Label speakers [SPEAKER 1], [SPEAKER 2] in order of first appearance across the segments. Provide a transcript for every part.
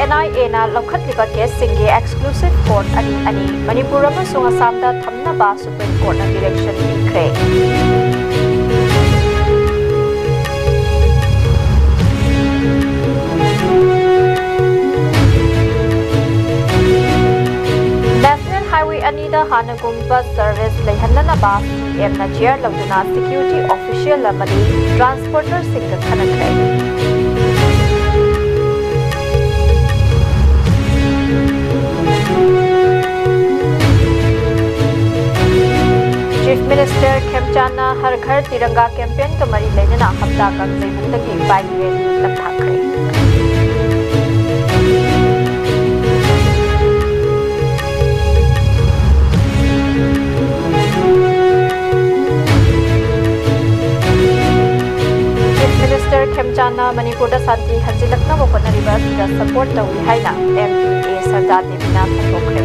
[SPEAKER 1] NIA na lokhatliba case singi exclusive court ani Manipur amasung Assam da thamnaba Supreme Court na direction pikre. National Highway anida hanagumba service lehananaba CM na chair laguna security official lamadi transporter singka khanakre. Chief Minister Khemchana Har Ghar Tiranga campaign kamari leina hafta kangjai bungdagi bike rally lamthakre. Chief Minister Khemchana Manipur da santi hanjilakna hotanariba sida support tawi haina MPA Sardar Devina phokre.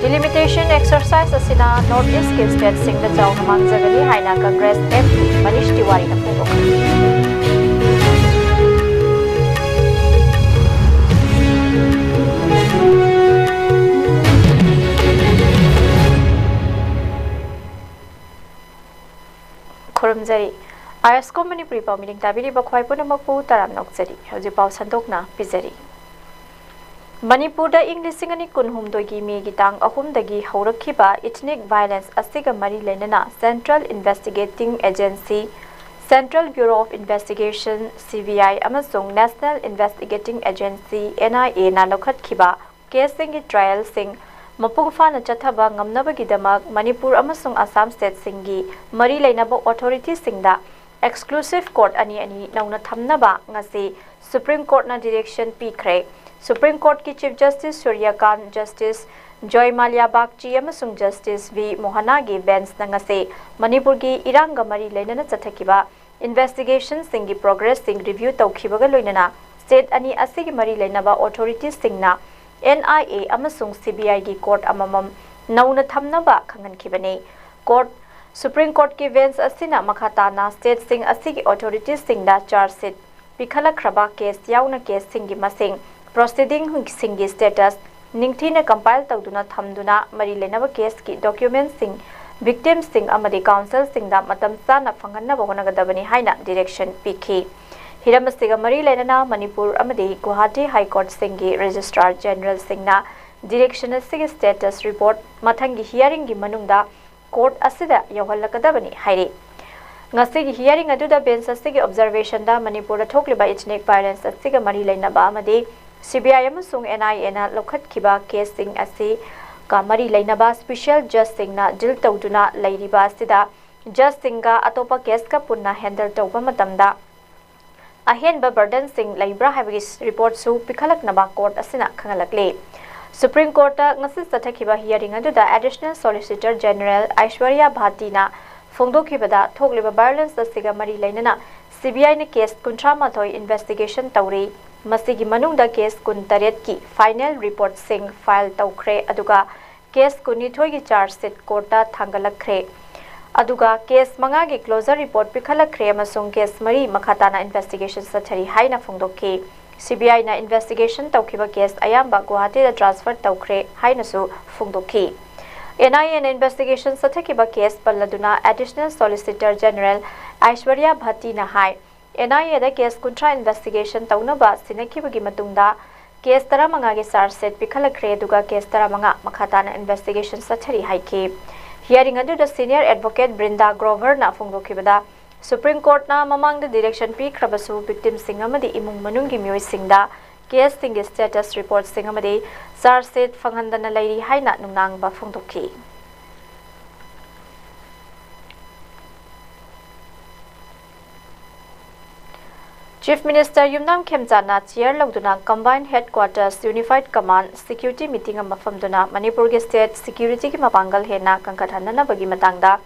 [SPEAKER 1] Delimitation exercise asina Northeast state sing the Jauna Manjagani Haina Congress MP Manish Tiwari na phokre. Khurumjari ISCOM Manipuri pau meeting tabiri bakhwai punamakpu taram nokjari hoji pau sandokna pijari. Manipur da English singani kunhumdogi megi tang ahumdagi haurakhiba ethnic violence asiga mari lenana Central Investigating Agency, Central Bureau of Investigation CBI amasung National Investigating Agency NIA na lokhatkhiba case singi trial sing mapungfa na chathaba ngamnabagidamak Manipur amasung Assam state singi mari leinaba authority singda exclusive court ani nauna thamnaba ngasi Supreme Court na direction pikre. Supreme Court ki Chief Justice Surya Kant, Justice Joy Malia Bakchi amasung Justice V Mohana gi bench na ngase Manipur gi iranga mari leinana chathakiba investigation singi progress sing review tawkhibaga loinana state ani asigi mari leinaba authorities singna NIA amasung CBI gi court amamam nauna thamnaba khangankhibane. Court Supreme Court ki bench asina makhatana state sing asigi authorities singda charge sheet pikhala khraba case yauna case singi masing proceeding singi status ningthina compile tawduna thamduna mari lenaba case ki documents sing victims sing amadi counsel sing da matam sana phanganna bonagadabani haina direction pikhi. Hiramasiga mari lenana Manipur amadi Guwahati High Court singi Registrar General singna direction asigi status report mathangi hearing gi manungda court asida yawhallakadabani haire. Ngasi hearing aduda bench asigi observation da Manipur thokliba ethnic violence asiga mari lenaba amadi CBI amasung NIA na lokhatkhiba case sing asi ka mari leinaba special judge singna dil tawduna leiriba asida judge singa atopa case ka punna handle tawba matamda ahenba burden sing leibra habigi report su pikhalaknaba court asina khangalakle. Supreme Court ta ngasi sathakhiba hearing aduda Additional Solicitor General Aishwarya Bhati na phongdokhibada thokliba violence asiga mari leinana CBI ne case kunthra mathoi investigation tawri. Masigi manungda case kun taret ki final report sing file tawkhre aduga case kunithoi gi charge sheet court ta thangalakre aduga case manga gi closure report pikhalakre amasung case mari makhatana investigation sathari haina phongdokki. CBI na investigation tawkhiba case ayamba Guwahati da transfer tawkhre haina su phongdokki. NIA na investigation sathakiba case palladuna Additional Solicitor General Aishwarya Bhati na hai NIA da case kuntra investigation taunaba sinakibagi matungda case taramanga ge charge sheet pikhalakre aduga case taramanga makhatana investigation sathari haiki. Hearing aduda senior advocate Brinda Grover na phongdokhibada Supreme Court na mamang da direction pikhrabasu victim sing amadi imung manungi mioi singda case singi status report sing amadi charge sheet phanghandana leiri haina nungnang ba phongdokhi. Chief Minister Yumnam Khemchana chair lagduna Combined Headquarters Unified Command Security Meeting amafamduna Manipur ge state security ki mapangal hena kankathanana bagi matangda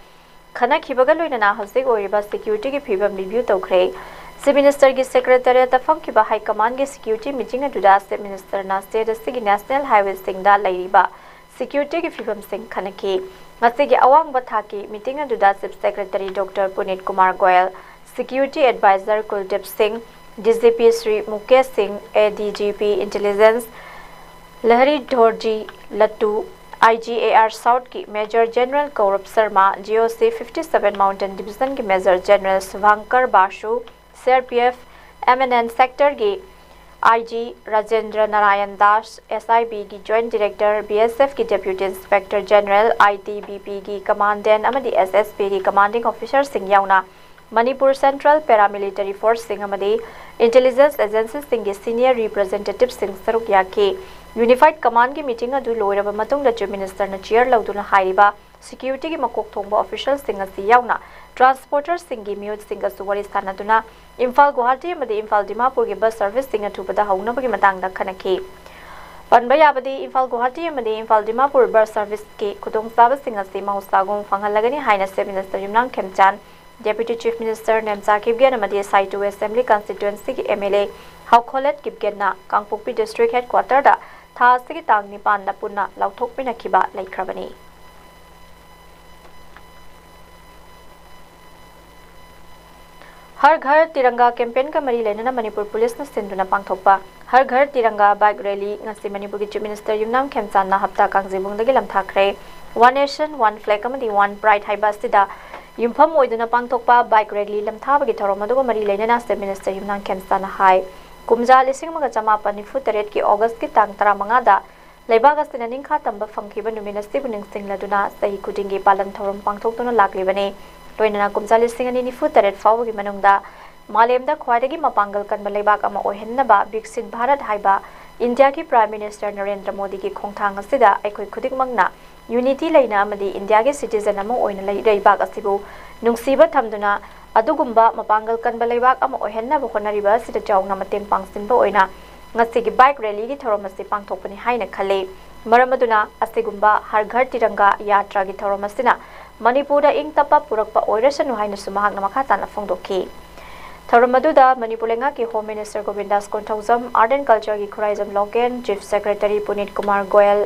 [SPEAKER 1] khana khibaga loinana hosik oiriba security ki phibam review tawkhre. Chief Minister ki secretariat afamkiba High Command ge security meeting aduda Chief Minister na state asigi National Highway singda leiriba security ki fibam sing khanaki ngasi gi awang ba thaki meeting aduda Chief Secretary Dr. Punit Kumar Goyal, Security Advisor Kuldeep Singh, DGP Sri Mukesh Singh, ADGP Intelligence Lahari Dhorji Lattu, IGAR South की major general Gaurav Sharma, GOC 57 mountain division की major general Shubhankar Basu, CRPF MNN sector की IG Rajendra Narayan Das, SIB की joint director, BSF की deputy inspector general, ITBP की commandant अमदी SSP की commanding officer सिंह याउना मणिपुर सेंट्रल पैरामिलिटरी फोर्स सिंह अमदी इंटेलिजेंस एजेंसी सिंह की सीनियर रिप्रेजेंटेटिव सिंह सरुक याकी यूनिफाइड कमांड की मीटिंग अदु लोइरबा मतुंगदा चीफ मिनिस्टर न चेयर लौदुना हाइरिबा सिक्योरिटी की मकोक थोंबा ऑफिशियल सिंह असि याउना ट्रांसपोर्टर सिंह की म्यूट सिंह असु वरी सानदुना इम्फाल गुवाहाटी अमदी इम्फाल दिमापुर की बस सर्विस सिंह अथुबदा हौनबगी मतांगदा खनकी पनबा याबदी इम्फाल गुवाहाटी अमदी इम्फाल दिमापुर बस सर्विस की खुदोंगचाबा सिंह असि महौसागुम फंगहलगनी हाइना chief minister Yumnam Khemchand Deputy Chief Minister Nemcha Kipgen amadi Saitu Assembly Constituency ki MLA Haukholet Kipgen na Kangpokpi District Headquarter da tha asigi tang nipan da punna lauthokpinakiba laikhrabani. हर घर तिरंगा कैंपेन का मरी लेना मणिपुर पुलिस ने सिंधुना पांगथोकपा हर घर तिरंगा बाइक रैली ngasi मणिपुर की chief minister Yumnam Khemchand ना हप्ता कांगजिबुंगदगी लमथाखरे वन नेशन वन फ्लैग अमदी वन प्राइड हाइबा सिदा युमफम ओइदुना पांगथोकपा बाइक रैली लमथाबगी थौरम अदुगा मरी लेना चीफ मिनिस्टर युमनाम खेमचान हाई कुमजा 1993 की अगस्त की तांग 15 दा लेबाग अस्तिना निंखा तंबा फंखिबा नुमिनस्ति बुनिंग सिंगलदुना सही खुदिंगी पालन थौरम पांगथोकतुना लाक्लिबने लोइना कुमजा 1993 फावगी मनुंगदा मालेमदा ख्वाइदगी मपांगल कनबा लेबाग अमा ओहेन्नबा विकसित भारत हाइबा इंडिया की प्राइम मिनिस्टर नरेंद्र मोदी की खोंथांग असिदा अखोय खुदिकमंगना यूनिटी लेना अमदी इंडिया के सिटीजन अमा ओइना लेबाग असिबु नुंगसीबा थमदुना अदुगुम्बा मपांगल कनबा लेबाग अमा ओहेन्नबा होनरिबा सिदा चावना मतेंग पांगसिनबा ओइना ngasi की बाइक रैली की थौरम असी पांगथोकपनि हाइना खले मरम अदुना असिगुम्बा हर घर तिरंगा यात्रा की थौरम असिना मणिपुर इंग तपा पुरक्पा ओइरसनु हाइनसु महाकना मखाताना फोंदोखी थौरम अदुदा मणिपुर लेंगा की home minister Govindas Konthoujam art and culture की खुराइजम लोकेन चीफ सेक्रेटरी पुनीत कुमार गोयल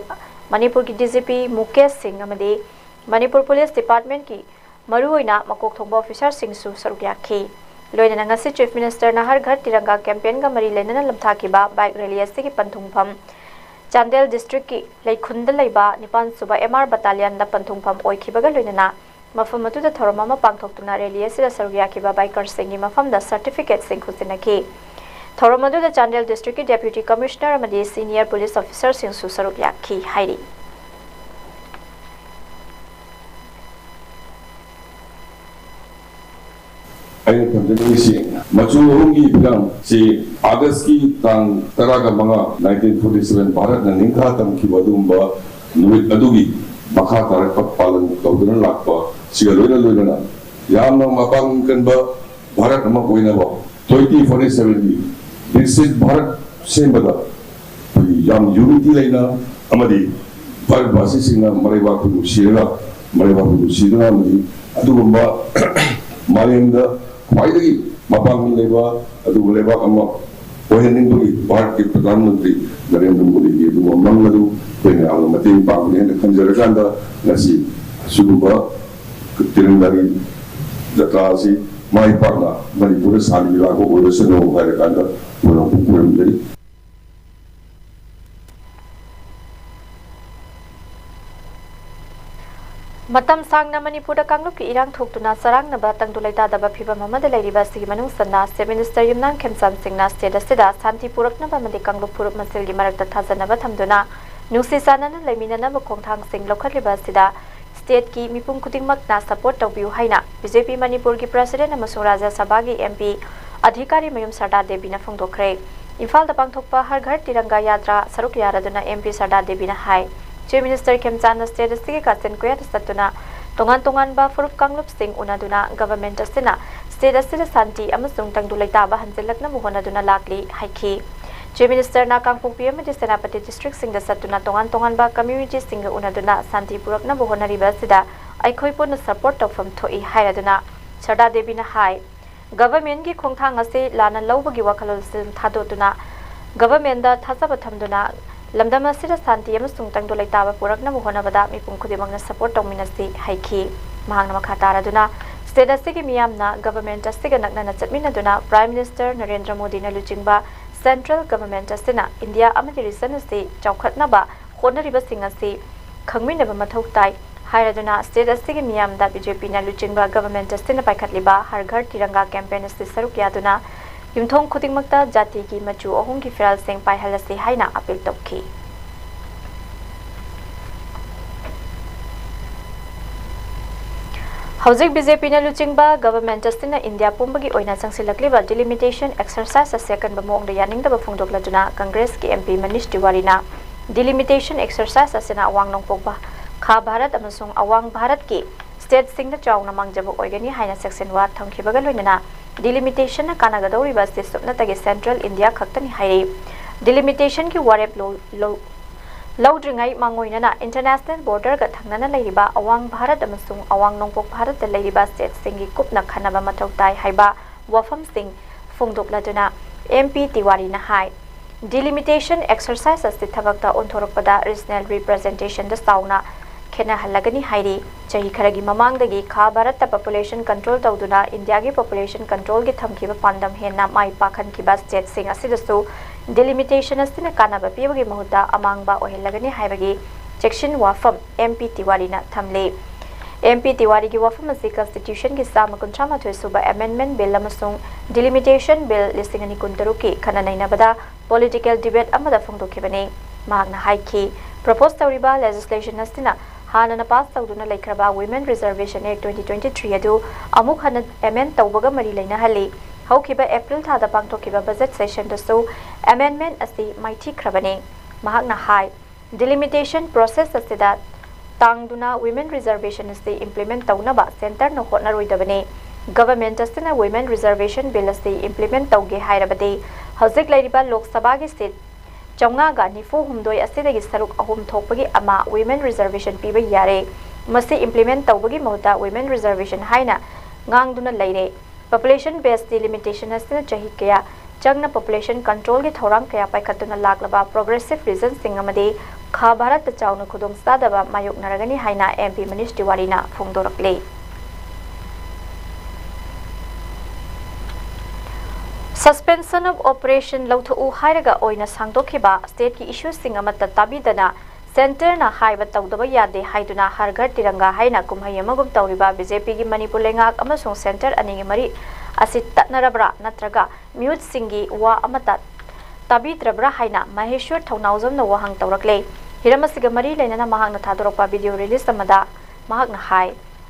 [SPEAKER 1] मणिपुर की DGP मुकेश सिंह अमदी मणिपुर पुलिस डिपार्टमेंट की मरुओइना मकोक थोंबा ऑफिसर सिंहसु सरुक याखी लोइना ngasi चीफ मिनिस्टर ना हर घर तिरंगा कैंपेन का मरी लेना लमथाकिबा बाइक रैली असी की पंथुंगफम चांदेल डिस्ट्रिक्ट की लेखुंद लेबा निपान सुबा MR बटालियन दा पंथुंगफम ओइखिबगा लोइना मफम अतुदा थौरम अमा पांगथोकतुना रैली असिदा सरुक याखिबा बाइकर सिंगी मफम दा सर्टिफिकेट सिंह खुसिनकी थौरम अदुदा चांदेल डिस्ट्रिक्ट की डेप्यूटी कमिश्नर अमदी सीनियर पुलिस ऑफिसर सिंहसु सरुक याखी हाइरी
[SPEAKER 2] अगर थमजनसी मचुहोंगी फिल्म से अगस्त की तांग तरागा मंगा 1947 भारत ने निंखा तमकी वदुंबा नुमित अदुगी मखा तारक पालन तौदुना लाकपा सिगा लोइना लोइना यामना मपांग कनबा भारत अमा कोइनाबा 2047 की विकसित भारत सेंबदा याम यूनिटी लेना अमदी भारत वासी सिंगा मरेबा कुनु सिरगा अमदी अदुगुंबा मालेमदा ख्वाइदगी मपांगल लेबा अदुग लेबा अमा ओहेनिंगबगी भारत के प्रधानमंत्री नरेंद्र मोदी की दुआ मंगलु कोइना आंग मतेंग पांगने ने खंजरकांदा नसी सुगुबा तिरंगारी जत्रासी माई पाना मणिपुर सालिला को ओरसनो हायरकांदा पुरो पुरमदरी
[SPEAKER 1] मतम सांगना मणिपुर कांगलुप की इरांग थोकतुना सरांगनबा तंगदुलैतादबा फिबम अमदा लैरिबा सिगी मनुंग सन्ना चीफ मिनिस्टर युमनांग खेमचान सिंहना स्टेट असिदा शांति पुरक्नबा मदि कांगलुप फुरुप मसेलगी मरक्ता थाजनबा थमदुना नुंसी सानना लैमिननबा खोंथांग सिंह लौखटलिबा असिदा स्टेट की मिपुंग खुदिंगमकना सपोर्ट तौबियु हाइना बीजेपी मणिपुर की प्रेसिडेंट अमसुंग राज्य सभा की MP अधिकारी मयुम सरदा देवीना फोंदोखरे इम्फाल दा पांगथोकपा हर घर तिरंगा यात्रा सरुक यारादुना MP सरदा देवीना हाई चीफ मिनिस्टर खेमचान स्टेट असिगे कासेन कुया सत्तुना तोंगान तोंगानबा फुरुप कांगलुप सिंह उनादुना गवर्नमेंट असिना स्टेट असिदा शांति अमसुंग तंगदुलैताबा हंजिलकना मुहोनादुना लाकली हाइखी चीफ मिनिस्टर ना कांगपोकपी अमदि सेनापति डिस्ट्रिक्ट सिंह सत्तुना तोंगान तोंगानबा कम्युनिटी सिंह उनादुना शांति पुरकना मुहोनारिबा असिदा अखोय पुन सपोर्ट तौफम थोई हायरादुना सरदा देवीना हाई गवर्नमेंट की खोंथांग असे लाना लौबगी वखलोल सिल थादोतुना गवर्नमेंट दा थाजबा थमदुना lamdam asida santi amasung tangdo leitaba purakna hohnabada mipum khudimangna support tawminasi haiki mahangna makha taraduna state asigi miyamna government asiga nakna chatminaduna Prime Minister Narendra Modi na luchingba Central Government asina India amadi region asi chawkhatnaba honariba singasi khangminaba mathau tai hairaduna state asigi miyamda BJP na luchingba government asina paikhatliba Har Ghar Tiranga campaign asi saruk yaduna yumthong khudingmakta jati ki machu ahum ki feral seng paihalasi haina appeal tokhi Hauzik BJP na luchingba government asina India pumbagi oina sangsilakliba delimitation exercise a second bamong da yaning da bafungdokladuna Congress ki MP Manish Tiwari na delimitation exercise asina awang nongpokba kha Bharat amasung awang Bharat ki state singna chawna mangjabo oigani haina section wa thangkhibaga loinana delimitation na kanagadoriba state supna tagi Central India khaktani hairi delimitation ki warep Laudringai mangoinana international border ga thangnana leiriba awang Bharat amasung awang nongpok Bharat da leiriba state singi kupna khanaba mathau tai haiba wafam sing phungdokladuna MP Tiwari na hai delimitation exercise asti thabakta onthorokpada regional representation da sauna khena halagani hairi chahi kharagi mamangdagi kha Bharat ta population control tawduna India gi population control gi thamkiba pandam henna mai pakhan kiba state sing asidasu delimitation asina kanaba pibagi mahuta amangba ohilagani haibagi section wafam MP Tiwari na thamle MP Tiwari gi wafam asi constitution gi sama kuntrama thoisuba amendment bill amasung delimitation bill lisingani kuntaru ki khananaina bada political debate amada phongdokhibani magna haiki propose tawriba legislation asina hanana pass tawduna laikhraba women reservation act 2023 adu amuk hana amend tawbaga mari leina hali haukiba April thada pangthokiba budget session dasu amendment asi maithi khrabane mahakna hai delimitation process asida tangduna women reservation asi implement tawnaba center no hotnaroidabane government asina women reservation bill asi implement tawge hairabade hauzik lairiba lok sabha gi seat chawnga ga nifu humdoi asidagi saruk ahum thokpagi ama women reservation piba yare masi implement tawbagi mahuta women reservation haina ngangduna leire population based delimitation asina chahi kaya changna population control gi thorang kaya paikhatuna laklaba progressive regions singamade kha Bharat ta chawna khudong sadaba mayok naragani haina MP Manish Tiwari na phongdorakle suspension of operation lauthu hairaga oina sangdokhiba state ki issues sing amata tabidana center na haiba tawdaba yade haiduna Har Ghar Tiranga haina kumhai amagum tawriba BJP gi Manipur lengak amasung center aningi mari asi tatnarabra natraga mute singi wa amata tabidrabra haina Maheshwar Thaunauzam na wahang tawrakle hiramasiga mari leinana mahangna thadorokpa video release amada mahakna hai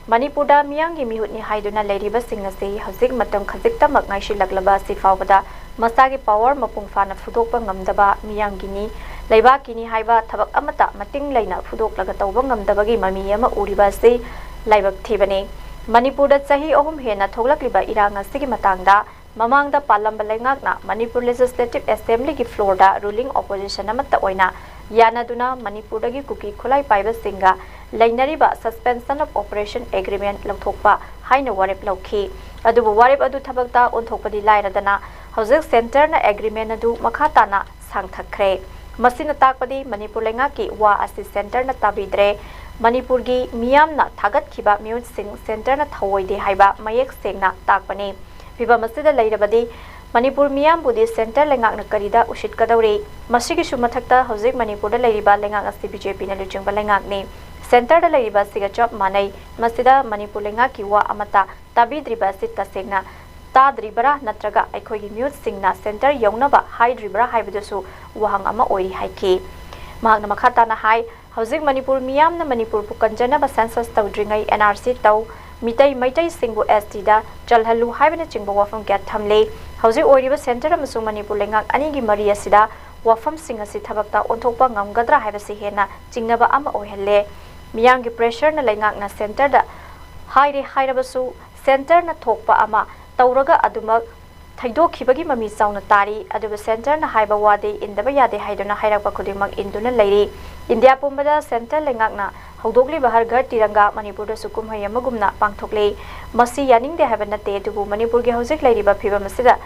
[SPEAKER 1] Manipur da miyangi mihutni haiduna leiriba singnasi hauzik matam khajikta magnai shilaklaba sifawbada masagi power mapung fana fudokpa ngamdaba miyangini laibakini haiba thabak amata mating leina fudoklaga tawba ngamdabagi mami ama uriba se laibak thibani Manipur da chahi ahum hena thoglakliba irang asigi matangda mamangda palamba lengakna Manipur Legislative Assembly gi floor da ruling opposition amata oina yanaduna Manipur da gi kuki khulai paiba singa lainariba suspension of operation agreement lauthokpa haina warep lauki adubu warep adu thabakta onthokpadi lairadana hauzik center na agreement adu makhatana sangthakre masina takpadi Manipur lengaki wa asi center na tabidre Manipur gi miyamna thagat khiba mute sing center na thawoide haiba mayek sengna takpani fiba masida lairabadi Manipur miyam budi center lengak na karida ushit kadawre masigi sumathakta hauzik Manipur da lairiba lengak asi BJP na luchingba lengak ni center da lairiba siga chop manai masida Manipur lengaki wa amata tabidriba sit tasengna tadribara natraga aikhogi mute singna center yaunaba haidribara haibadusu wahang ama oi haiki mahakna makhata na hai hauzik Manipur miyam na Manipur pu kanjana ba census tawdringai NRC taw mitai maitai singbu ST da chalhalu haibana chingba wafam kya thamle hauzik oiriba center amasung Manipur lengak ani gi mari asida wafam sing asi thabakta onthokpa ngamgadra haibasi hena chingnaba ama oihelle miyangi pressure na lengak na center da haire hairabasu center na thokpa ama tawraga adumak thaidokkhibagi mami chauna tari aduba center na haiba wade indaba yade haiduna hairakpa khudingmak induna leiri India pumbada center lengakna hawdokli Har Ghar Tiranga Manipur da sukum hayamagumna pangthokle masi yaning de haibana te dubu Manipur gi hauzik leiriba phiba masida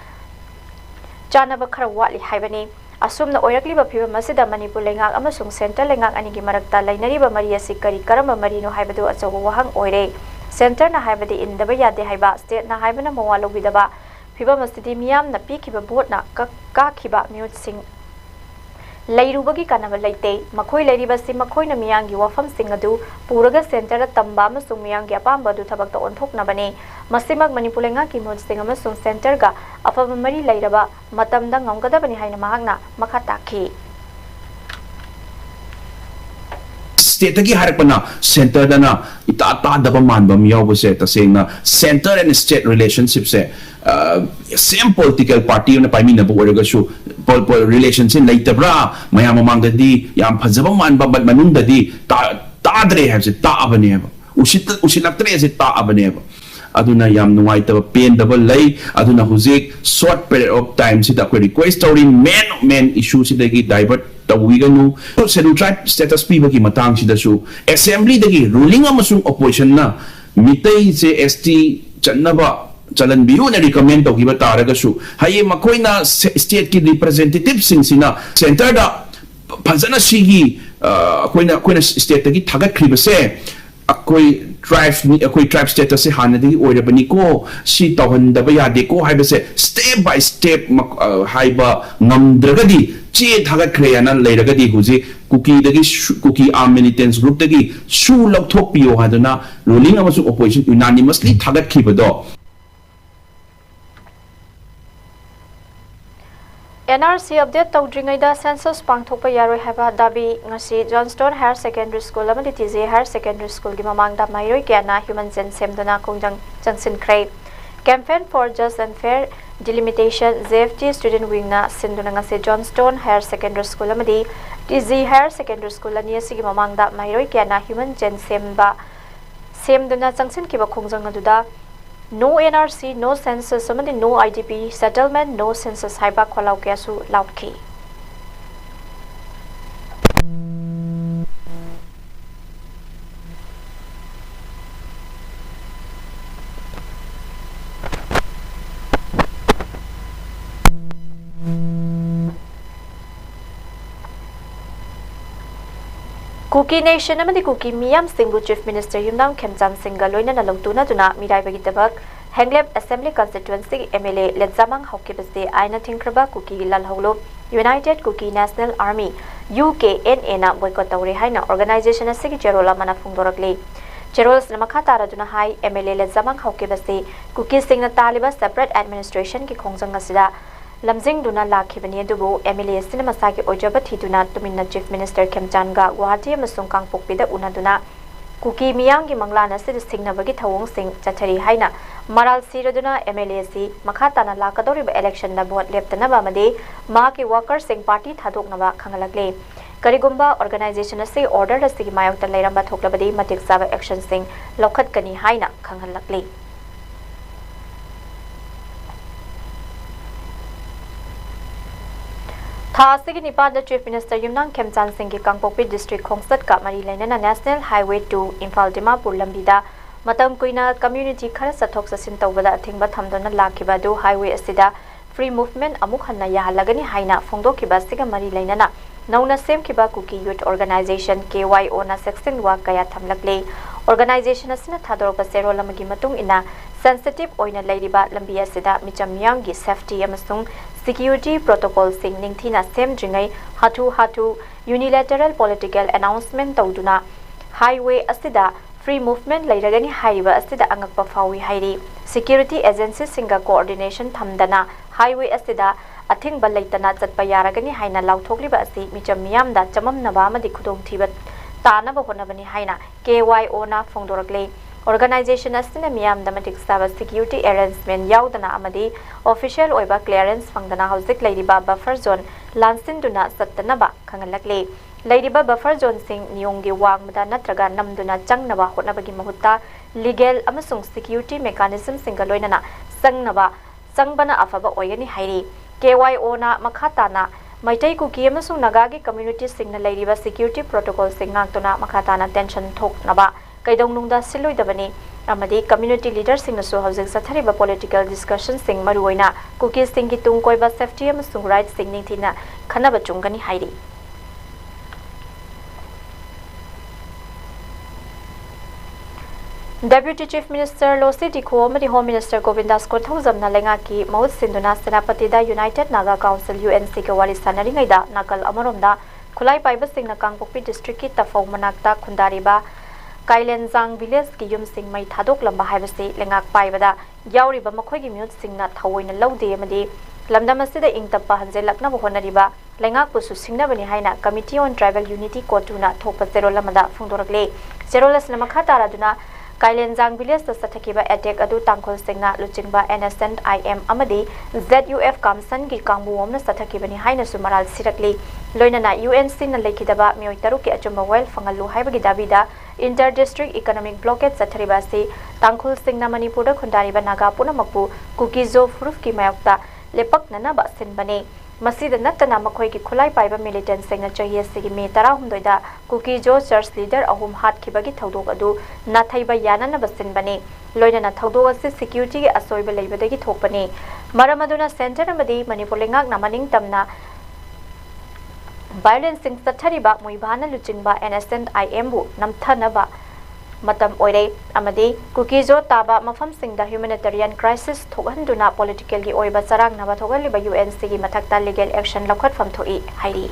[SPEAKER 1] chanaba khara wali haibani asumna oirakliba phibam asida Manipur lengak amasung center lengak anigi marakta lainariba mari asi kari karamba marino haibadu achawa wahang oire center na haibadi indaba yade haiba state na haibana mawalo bidaba phibam asidi miyam na pikhiba vote na ka khiba mute sing Lairubagi kanaba laite makhoi lairibasi makhoi na miyangi wafam singadu puraga center tamba amasung miyangi apamba du thabak ta onthoknabane masimag Manipur lenga ki moj sing amasung center ga afaba mari lairaba matamda ngamgadabani haina mahakna makha takhi
[SPEAKER 3] state ki harakpana center dana ita ta daba manba miyaw se ta sengna center and state relationship se same political party na paimi na bo shu relations in later bra mayam mamangda di yam phajaba manba but manunda di ta dre have se ta abane usilaktre se ta abane aduna yam nuai ta pen double lay aduna huzik short period of time sita ko request story man issue sita gi divert tawiganu schedule tribe status people ki matang sida su assembly dagi ruling amasung opposition na mitai se st chanaba chalan biu na recommend to giba taraga su haye makoina state ki representative sing sina center da phajana sigi koina state ki thagat khriba se akoi tribe status se hanadi oirabani ko si tawhandaba yade ko haiba se step by step haiba ngamdragadi che thagat khreana leiragadi huji cookie arm militants group dagi su lokthok piyo haduna ruling amasu opposition unanimously thagat khibado
[SPEAKER 1] NRC update tawdringaida census pangthokpa yaroi haba dabi ngasi Johnston Higher Secondary School amadi TJ Higher Secondary School gi mamangda mairoi kyana human gen semdona kongjang jangsin krai campaign for just and fair delimitation ZFT student wing na sinduna ngasi Johnston Higher Secondary School amadi TJ Higher Secondary School ani asigi mamangda mairoi kyana human gen semduna jangsin kiba kongjang aduda No NRC, no census, somebody no IDP settlement, no census. Haiba kholau kesu lautki. Cookie Nation amadi Cookie Miyam Singhu Chief Minister Yumnam Khemcham Singha loina na longtuna duna mirai bagi tabak Henglep Assembly Constituency MLA Ledzamang Haukibase aina thinkraba Cookie lalholo United Cookie National Army UKNA na boycott tawre haina organization asigi cherola mana phungdorakle Cherols na makha taraduna hai MLA Ledzamang Haukibase Cookie Singna taliba separate administration ki khongjang asida Lamjing duna lakhibani dubu MLA sina masaki ojaba thiduna tuminna Chief Minister Khemchanga Guwahati amasung Kangpokpida unaduna Cookie Miyang gi manglana sid singnabagi thawong sing chathari haina maral siraduna MLA si makhatana lakadoriba election na vote leptanaba amadi mahaki workers sing party thadoknaba khangalagle karigumba organization asi order asigi mayokta leiramba thoklabadi matik saba action sing lokhat kani haina khanghalakle Thasigi Nipada Chief Minister Yumnang Khemchan Singh ki Kangpokpi District Khongsat ka mari lainana National Highway 2 Imphal Dimapur lambida matam kuina community khara sathok sasin tawbada athingba thamdona lakhiba du highway asida free movement amuk hanna yahalagani haina phongdokhiba siga mari lainana nauna semkhiba Cookie Youth Organization KYO na section wa kaya thamlakle organization asina thadorpa serolamagi matung ina sensitive oina leiriba lambi asida michamyang gi safety amasung security protocol sing ningthina semdringai hatu unilateral political announcement tawduna highway asida free movement leiragani haiba asida angakpa fawi hairi security agency singa coordination thamdana highway asida athing balaitana chatpa yaragani haina lauthokliba asi micham miyamda chamamnaba amadi khudong thiba tanaba honabani haina KYO na phongdorakle organization asina miyam damatik saba security arrangement yaudana amadi official oiba clearance fangdana hauzik leiriba buffer zone lansin duna sattanaba khangalakle leiriba buffer zone sing niyonggi wangmada natraga namduna changnaba hotnabagi mahutta legal amasung security mechanism singa loinana sangbana afaba oyani hairi KYO na makhatana Maitai Cookie amasung Nagagi community singna leiriba security protocol sing ngangtuna makhatana tension thoknaba kaidongnungda siloidabani amadi community leaders sing nasu housing sathariba political discussion sing maruoina cookies sing gi tung koiba safety amasung rights sing ningthina khanaba chungani hairi Deputy Chief Minister Losi Dikho amadi Home Minister Govindas Kothawjamna lenga ki mahut sinduna senapati da United Naga Council UNC ke wali sanari ngai da nakal amaromda khulai paiba singna Kangpokpi district ki tafau manakta khundariba Kailenzang village ki yum sing mai thadok lamba haibasi lengak paibada yauriba makhoi gi mute singna thawoina lawde amadi lamdam asida ingtappa hanjelakna honariba lengak pusu singna bani haina Committee on Tribal Unity Kotuna thokpa zero lamada phungdorakle zero las namakha taraduna Kailenzang village ta sathakiba attack adu tangkhol singna luchingba innocent IM amadi ZUF kamsan gi kangbu omna sathakibani haina sumaral sirakli loinana UNC na lekhidaba mioi taru ki achumba well fangalu haibagi dabida inter district economic blockade sathariba si tangkhol singna Manipur da khundariba naga punamakpu kukizo proof ki mayokta lepak nana ba sinbane masida natana makhoi ki khulai paiba militant singna chahiye sigi me 12 da kukijo church leader ahum hat khibagi thodok adu nathaiba yanana basin bane loinana thodok ase security gi asoiba leibadagi thokpani maramaduna center amadi Manipur lengak namaning tamna violence sing sathariba muibana luchingba innocent IM bu namthanaba matam oire amadi kukijo taba mafam singda humanitarian crisis thokhanduna political gi oiba charang naba thogaliba UNC gi mathakta legal action lakhat pham thoi hairi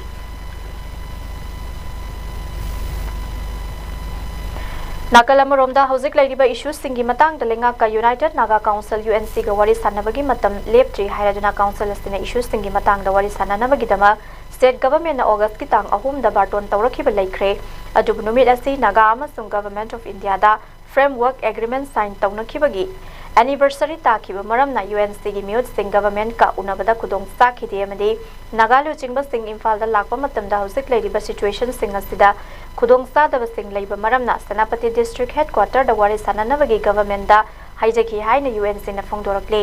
[SPEAKER 1] Nakalamoromda hojik lairiba issues singi matang dalenga ka United Naga Council UNC ga wari sanabagi matam leptri hairaduna council asina issues singi matang da wari sananabagi dama state government na August ki tang ahum da barton tawrakhiba laikre adubu numit asi Naga amasung government of India da framework agreement sign tawnakhibagi anniversary takhiba maramna UNC gi miut sing government ka unabada kudong sakhide amadi Nagalu chingba sing Imphal da lakpa matamda hojik lairiba situation sing asida khudong sadaba sing leiba maramna Senapati district headquarter da wari sananabagi government da haijaki haina UNC na phongdorakle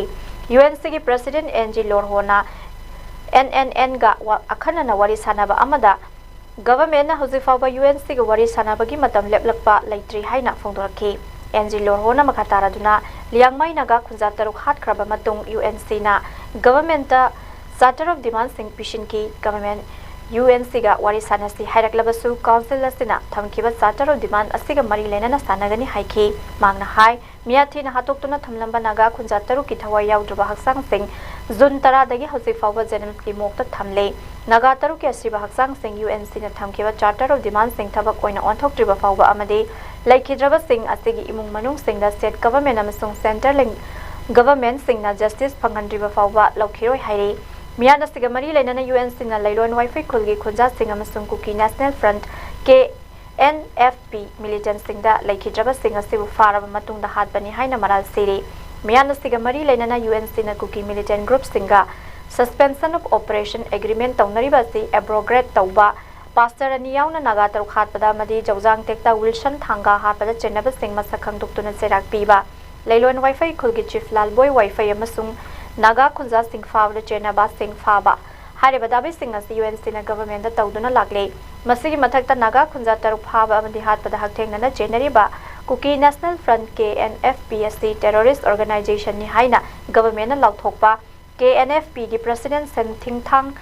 [SPEAKER 1] UNC gi president NG Lorhona NNN ga akhana na wari sanaba amada government na hojik fawba UNC ga wari sanabagi matam leplakpa laitri haina phongdorakhe NG Lorhona makhatara duna liangmai naga khunja taruk hat khraba matung UNC na government ta charter of demand sing pishin ki government UNC ga wari sanasi hairaklebasu council asina thamkiba charter of demand asiga mari lenana sanagani haiki mangna hai miyathi na hatoktuna thamlamba naga khunja taru ki thawai yaudruba haksang sing jun tara dagi hosi fawba jenam ki mokta thamle naga taru ki asiba haksang sing UNC na thamkiba charter of demand sing thabak oina onthoktriba fawba amade laikhidraba sing asigi imung manung sing da state government amasung central government sing na justice phangandriba fawba laukhiroi hairi Miyana Sigamari Lenana UNC na Lailon Wi-Fi Kulgi Khunja Singh amasung Kuki National Front KNFP militant singda Laikhidraba Singh asibu faraba matungda hatbani haina maral siri Miyana Sigamari Lenana UNC na Kuki militant group singha suspension of operation agreement tawnariba si abrogate tawba pastor ani yauna naga taru khatpada madi jawjang tekta Wilson thanga hatpada chenaba singh masakhang duktuna serak piba Lailon Wi-Fi Kulgi chief Lalboy Wi-Fi amasung Naga Khunja Singh Fawda Chenaba Singh Faba Hariba Dabi Singh as UNC na government da tawduna lagle masigi mathakta Naga Khunja taru Faba amadi hatpada hakthengna na Jeneriba Kuki National Front KNFPSC terrorist organization ni haina government na lauthokpa KNFP gi president Sen Thing Thang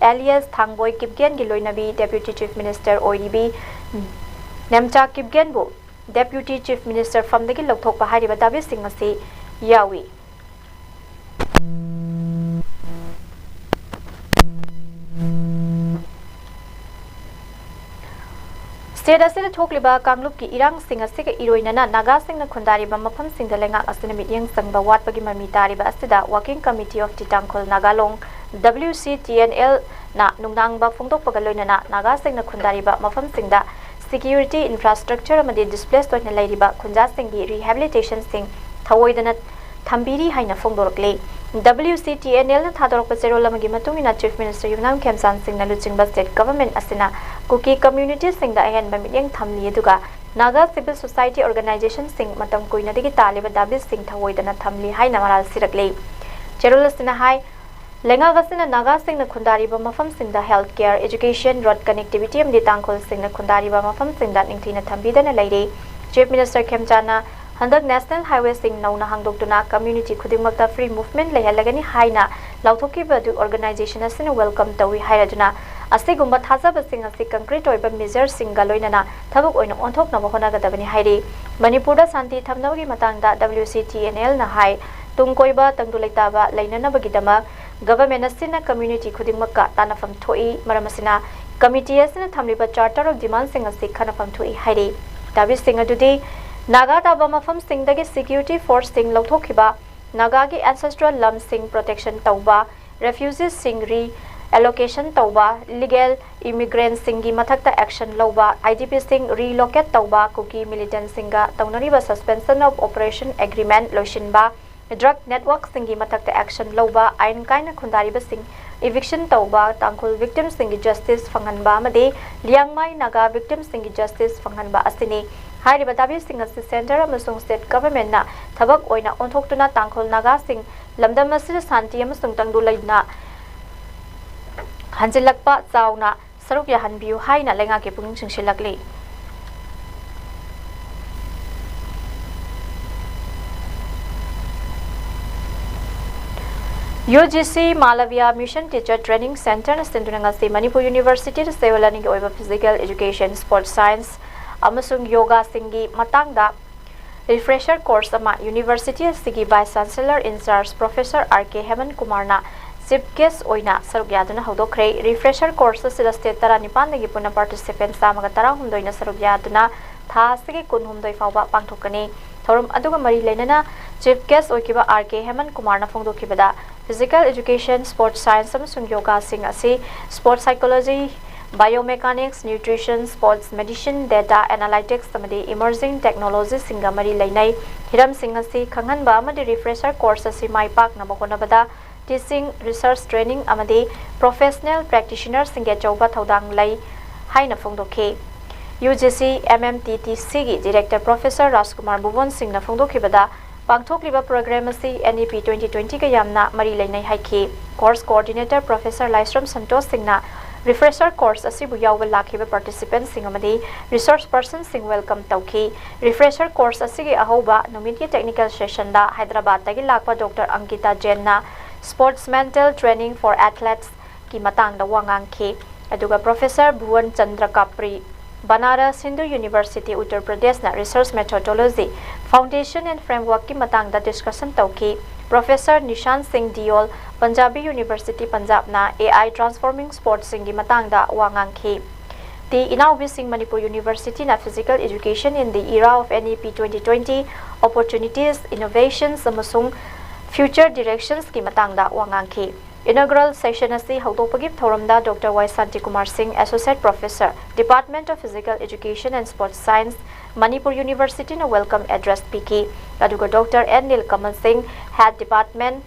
[SPEAKER 1] alias Thangboy Kipgen gi loinabi deputy chief minister ODB Nemcha Kipgen bu deputy chief minister famdagi lauthokpa hariba Dabi Singh asi yawi State asida thokliba Kanglup ki irang sing asiga iroinana Naga sing na khundariba mafam sing da lengak asina mityang sangba watpagi mami tariba asida working committee of Titangkhol Nagalong WCTNL na nungnangba phongdokpaga loinana Naga sing na khundariba mafam sing da security infrastructure amadi displaced oina lairiba khunja sing gi rehabilitation sing thawoidana thambiri haina phongdorakle WCTNL na thadorokpa cherolamagi matungina chief minister Yunam Khemsan Singh na luchingba state government asina Kuki community sing da ayan bamilyang thamli aduga Naga civil society organization sing matam koina digi taliba Dabi Singh thawoidana thamli haina maral sirakle cherolasina hai lenga gasina Naga sing na khundariba mafam sing da healthcare education road connectivity amdi Tangkhol sing na khundariba mafam sing da ningthina thambidana leire chief minister Khemchana handak national highway sing nauna hangdoktuna community khudingmakta free movement lehalagani haina lauthokiba du organization asina welcome tawi hairaduna asigumba thajaba sing asi concrete oiba measures sing galoinana thabuk oina onthoknaba honagadabani hairi manipurda santi thamnabagi matangda WCTNL na hai tungkoiba tangduleitaba leinanabagidama government asina community khudingmakka tanafam thoi maramasina committee asina thamliba charter of demands sing asi khanafam thoi hairi dabi sing adudi Naga taba mafam sing dagi security force sing lauthokiba Naga gi ancestral lam sing protection tauba refugees sing re allocation tauba legal immigrants sing gi mathakta action lauba IDP sing relocate tauba kuki militant singa taunariba suspension of operation agreement loishinba drug network sing gi mathakta action lauba ain kaina khundariba sing eviction tauba tangkhul victims sing gi justice phanganba amade liangmai Naga victims sing gi justice phanganba asini Hairiba dabi sing asi center amasung state government na thabak oina onthoktuna tangkhol Naga sing lamdam asida santi amasung tangdulaina hanjilakpa chauna saruk ya hanbiu haina lenga ke punging singsilakli UGC Malavia Mission Teacher Training Center na Sindunangasi Manipur University na Sewalani oiba physical education sports science amasung yoga singi matangda refresher course ama university sigi vice chancellor in charge professor RK Heman Kumar na chief guest oina sarugyaduna hodokre refresher course sida state tara nipan gi puna participants samaga tara humdoina sarugyaduna tha sigi kunhumdoi fawba pangthokani thorum aduga mari leinana chief guest oikiba RK Heman Kumar na phongdokibada physical education sports science amasung yoga sing asi sports psychology biomechanics, nutrition, sports medicine, data analytics, samadi emerging technologies singamari lainai hiram singasi khanghanba amadi refresher course asi mai pak na bahonabada teaching research training amadi professional practitioners singe chauba thodang lai haina phongdokhe UGC MMTTC gi director professor Rajkumar Bhuvan Singh na phongdokhibada pangthokliba program asi NEP 2020 ga yamna mari lainai haikhi course coordinator professor Laisram Santosh Singh na refresher course asibu yawal lakhiba participants sing amadi resource persons sing welcome tauki refresher course asigi ahoba numiti technical session da Hyderabad tagi lakpa Dr. Ankita Jain na sports mental training for athletes ki matang da wangang khi aduga professor Bhuvan Chandra Kapri Banaras Hindu University Uttar Pradesh na research methodology foundation and framework ki matang da discussion tauki Professor Nishan Singh Diol Punjabi University Punjab na AI transforming sports singi matangda wangang khi the inaugurating Manipur University na physical education in the era of NEP 2020 opportunities innovations amasung future directions ki matangda wangang khi inaugural session asi haudopagip thoramda Dr. Y Santi Kumar Singh Associate Professor Department of Physical Education and Sports Science Manipur University na welcome address piki aduga Dr. N Nil Kamal Singh Head Department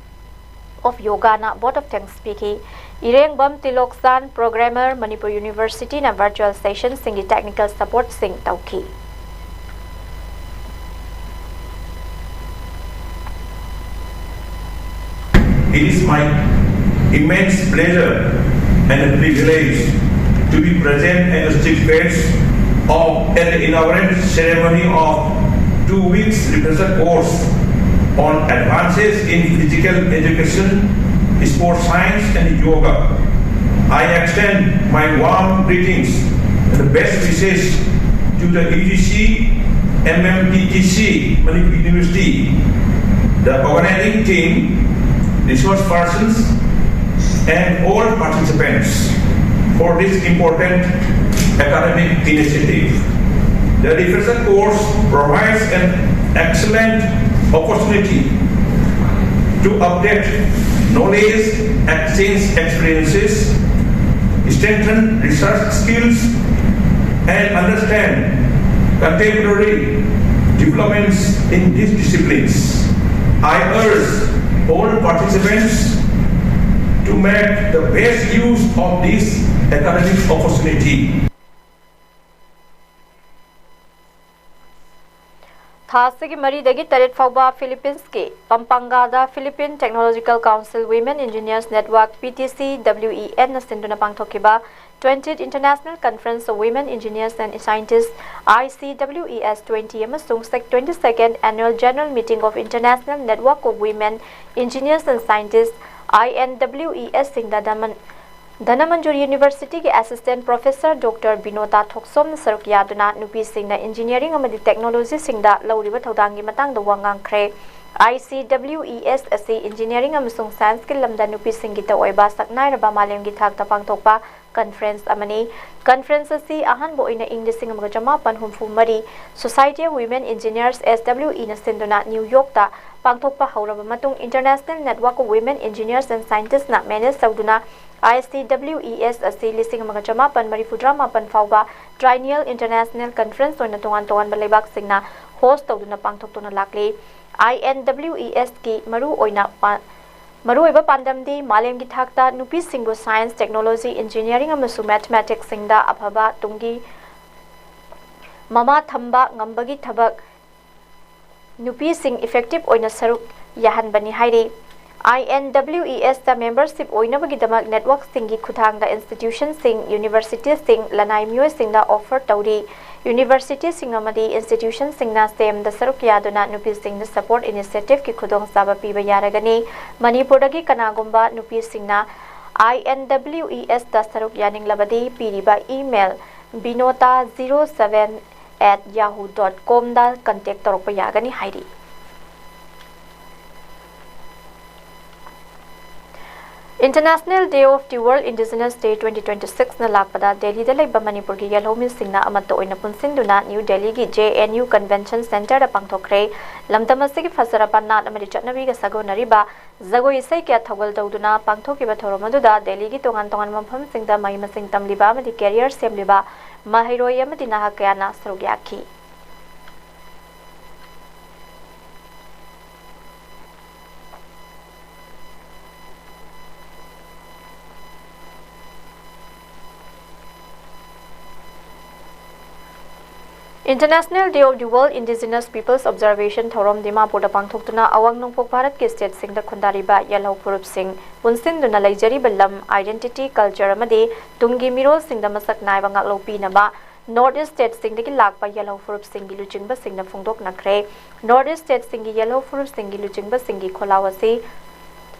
[SPEAKER 1] of Yoga na Board of Thanks piki Ireng Bam Tiloksan Programmer Manipur University na virtual session singi technical support sing tauki
[SPEAKER 4] It is my immense pleasure and a privilege to be present as chief guest of an inaugural ceremony of 2 weeks refresher course on advances in physical education, sports science and yoga. I extend my warm greetings and the best wishes to the UGC MMTTC Manipur University, the organizing team, resource persons and all participants for this important academic initiative. The refresher course provides an excellent opportunity to update knowledge, exchange experiences, strengthen research skills, and understand contemporary developments in these disciplines. I urge all participants to make the best use of this academic opportunity.
[SPEAKER 1] थासगी मरीदगी तरेट फाउबा Philippines के पंपांगादा Philippine technological council women engineers network PTC WEN na sinduna pangthokiba 20th International Conference of Women Engineers and Scientists ICWES 20 amasung 22nd Annual General Meeting of International Network of Women Engineers and Scientists INWES singda Dhanamanjuri University के Assistant Professor Dr. Binota Thoksom saruk yaduna nupi singna engineering amadi technology singda lauriba thaudangi matangda wangang khre ICWES asi engineering amasung science ke lamda nupi singita oiba saknairaba malemgi thakta pangthokpa conference amani conference asi ahanbo ina English singam jama panhumfu mari Society of Women Engineers SWE na sinduna New York ta pangthokpa hauraba matung International Network of Women Engineers and Scientists na manage sauduna ISCWES asi lising mga jamapan marifudra mapan fauba triennial international conference oina tongan balibak singna host tawduna pangthoktuna lakli INWES ki maru oiba pandamdi malemgi thakta nupi singbu science technology engineering amasu mathematics singda aphaba tungi mama thamba ngambagi thabak nupi sing effective oina saruk yahanbani hairi INWES the membership oinabagi damak network singi khutangda institution sing university sing lanai myo singda offer tawri university sing amadi institution singna stem da saruk yaduna nupi sing the support initiative ki khudong saba piba yaragani Manipur dagi kanagumba nupi singna INWES da saruk yaning labadi piriba email binota07@yahoo.com da contact torokpa yagani hairi International Day of the World Indigenous Day 2026 na lakpada Delhi da laiba Manipur gi yalhomin singna amato oina punsinduna New Delhi gi JNU Convention Center da pangthokre lamdamasigi fasarapa nat amari chatnabi ga sagonariba zagoi isai kya thogal dauduna pangthokiba thoromaduda Delhi gi tongan mafam singda mai masing tamliba amadi career semliba mahiroi amadi naha kyana sarugyakhi International Day of the World Indigenous Peoples Observation Thorom Dimapur da pangthoktuna awang nongpok Bharat ke state sing da khundariba yalho purup sing punsinduna laijari balam identity culture amadi tungi mirol sing da masak naiba ngaklo pinaba North East state sing dagi lakpa yalho purup sing gi luchingba sing na phungdok nakre North East state sing gi yalho purup sing gi luchingba sing gi kholawasi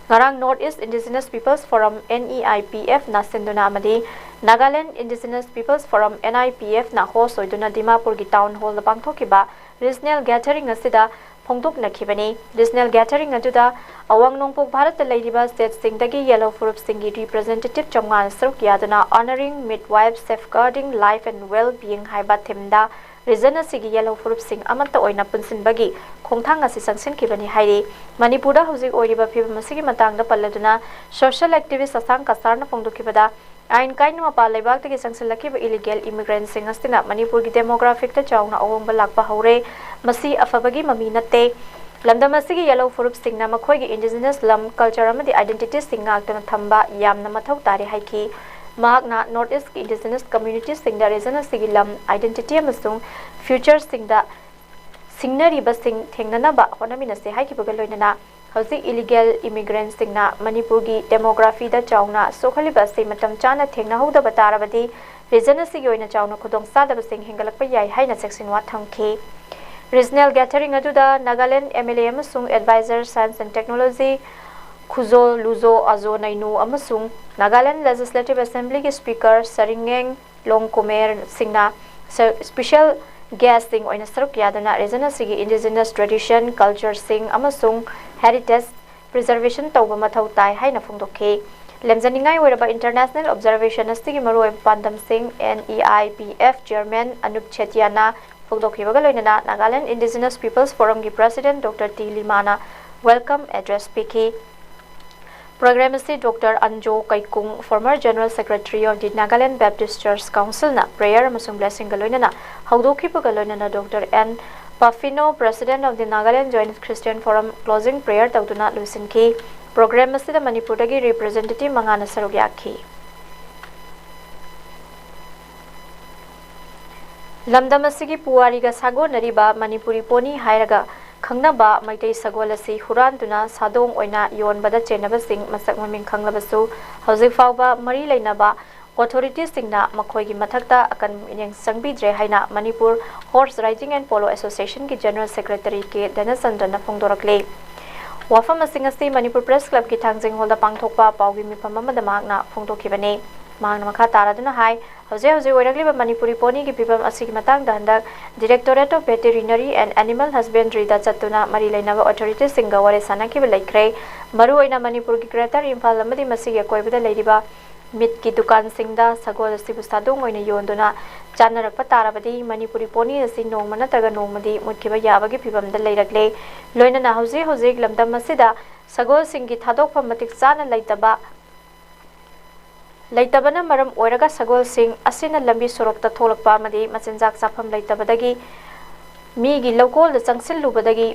[SPEAKER 1] Ngarang North East Indigenous Peoples Forum NEIPF na sinduna amadi Nagaland Indigenous Peoples Forum NIPF na host oiduna Dimapur gi town hall da pangthokiba regional gathering asida phongdok nakhibani regional gathering aduda awang nongpok Bharat da leiriba state sing dagi yellow furup singi representative chongal saruk yaduna honoring midwives safeguarding life and well-being haiba themda region asigi yellow furup sing amanta oina punsinbagi khongthang asi sangsin kibani hairi Manipur da hojik oiriba phibam asigi matang da palladuna social activist asang kasarna phongdokibada Ain kain ma pa lebak te sangsil lakiba illegal immigrants sing astina Manipur gi demographic ta chawna awong balak pa haure masi afabagi mami natte lamdam asigi yellow furup sing na makhoi gi indigenous lam culture amadi identity sing aktana thamba yamna mathau tari haiki mahakna North East indigenous community sing da region asigi lam identity amasung future sing da singnari ba sing thengnana ba honamina se haiki bagal loinana Hausi illegal immigrants singna Manipur gi demography da chawna sokhaliba se matam chana thengna hoda batarabadi region asigi oina chawna khudong sada basing hingalakpa yai haina section wa thamki regional gathering aduda Nagaland MLA amasung advisor science and technology Khuzo Luzo Azo Nainu amasung Nagaland Legislative Assembly gi speaker Saringeng Longkomer singna special guest sing oina saruk yadana region asigi indigenous tradition culture sing amasung heritage preservation tawba mathau tai haina phungdokhe lemjaningai oiraba international observation asigi maroi pandam sing NEIPF chairman Anup Chetiana phungdokhibaga loinana Nagaland Indigenous Peoples Forum gi president Dr. T Limana welcome address piki Program si Dr. Anjo Kaikung, former General Secretary of the Nagaland Baptist Church Council na prayer amasung blessing galoinana haudoki galoinana Dr. N. Pafino, President of the Nagaland Joint Christian Forum, closing prayer tawduna luisinki program asida Manipur dagi representative mangana sarugyakhi lamdam asigi puwariga sagonariba Manipuri poni hairaga khangnaba maitai sagol asi huranduna sadong oina yonbada chenabasing masak maming khanglabasu hojik fawba mari leinaba authorities singna makhoigi mathakta akan yang sangbidre haina Manipur Horse Riding and Polo Association ki General Secretary ke Dhanasandana phongdorakle wafam asing asi Manipur Press Club ki thangjing holda pangthokpa pawgi mifam amada magna phongdokhibane magna makha taraduna hai hoje oiragliba Manipuri poni ki pibam asigi matang dandak Directorate of Veterinary and Animal Husbandry da chatuna mari leinaba authorities singa ware sanaki laikre maru oina Manipur ki Greater Imphal amadi masigi koibada leiriba mit ki dukan singda sagol asibu sadong oina yonduna chanarakpa tarabadi Manipuri poni asi nongmana taga nongmadi mutkiba yabagi pibamda leirakle loina na hoje lamdam asida sagol singi thadokpham matik chana leitabana maram oiraga sagol sing asina lambi sorokta tholakpa amadi machinjak chafam leitabadagi migi lokol da changsil lubadagi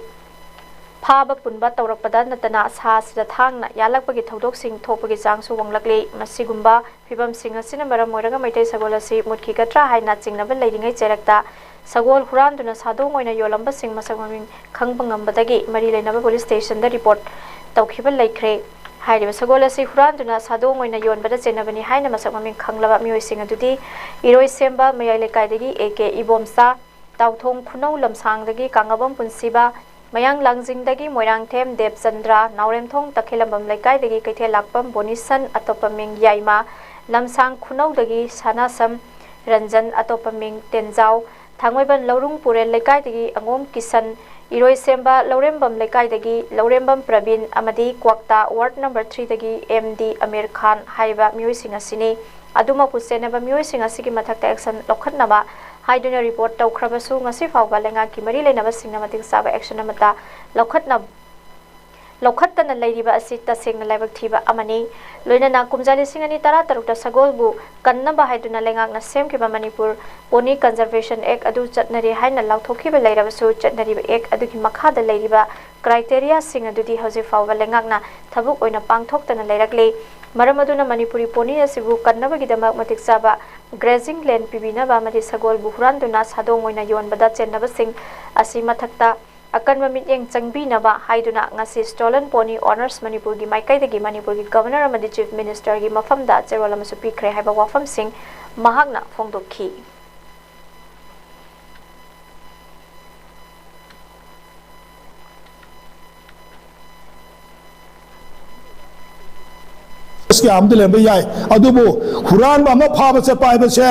[SPEAKER 1] phaba punba tawrakpada natana sa sida thangna yalakpagi thodok sing thopagi changsu wanglakle masigumba phibam sing asina maram oiraga maitai sagol asi mutki gatra haina chingnaba leiringai cherakta sagol huranduna sadong oina yolamba sing masagmaming khangbangambadagi mari leinaba police station da report tawkhiba laikre hairiba sagol asi huranduna sadong oina yonbada chenabani haina masagmaming khanglaba mioi sing adudi iroi semba mayai lekaidagi AK ibomsa tawthong khunau lamsangdagi kangabam punsiba mayang langjingdagi moirangthem debchandra nauremthong takhilambam lekaidagi kaithel lakpam bonisan atopaming yaima lamsang khunaudagi sanasam ranjan atopaming tenjau thangwaiban laurung purel lekaidagi angom kisan iroi semba laurembam lekaidagi laurembam pravin amadi kwakta ward number 3 dagi MD Amir Khan haiba mioi singasini aduma pusenaba mioi singasigi mathakta action lokhatnaba haiduna report tawkhrabasu ngasi fawba lenga ki mari leinaba singna mating saba action amata lokhattana leiriba asi taseng laibak thiba amani loinana kumjali singani tara tarukta sagolbu kannaba haiduna lengak na semkiba Manipur Pony Conservation Act adu chatnari haina lauthokhiba leirabasu chatnari act adu ki makhada leiriba criteria sing adudi hoje fawba lengak na thabuk oina pangthoktana leirakle maram aduna Manipuri pony asibu kannaba gidamak matik saba grazing land pibina ba mati sagol buhranduna sadong oina yonbada chenaba sing asi mathakta akan mamit yang changbina ba haiduna ngasi stolen pony owners Manipur gi maikai Manipur gi governor amadi chief minister gi mafamda cherwala masu pikre haiba wafam sing mahakna phongdokhi
[SPEAKER 5] इसके आमद लेबे याय अदुबो हुरान बा फाबा से पाइबा से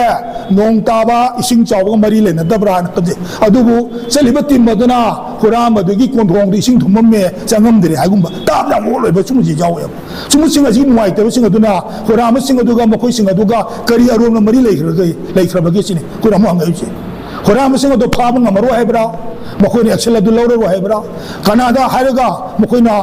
[SPEAKER 5] नोंग ताबा इसिंग चावग मरी लेना दब्रान कदे अदुबो चलिबा टिम मदना हुरान मदुगी कोंथोंग इसिंग थुमम मे चंगम दरे हागुंबा ताब या मो लेबा सुमुजी जावे सुमुसिंग अजी मुआइ तबे सिंग अदुना हुरान सिंग अदुगा मखोइ सिंग अदुगा करी अरोम मरी लेखरबगे सिने कुराम हंगाइसे हुरान सिंग अदु फाबा ngमरो हाइब्रा मखोइने एक्शन अदु लौरो हाइब्रा कनादा हाइरगा मखोइना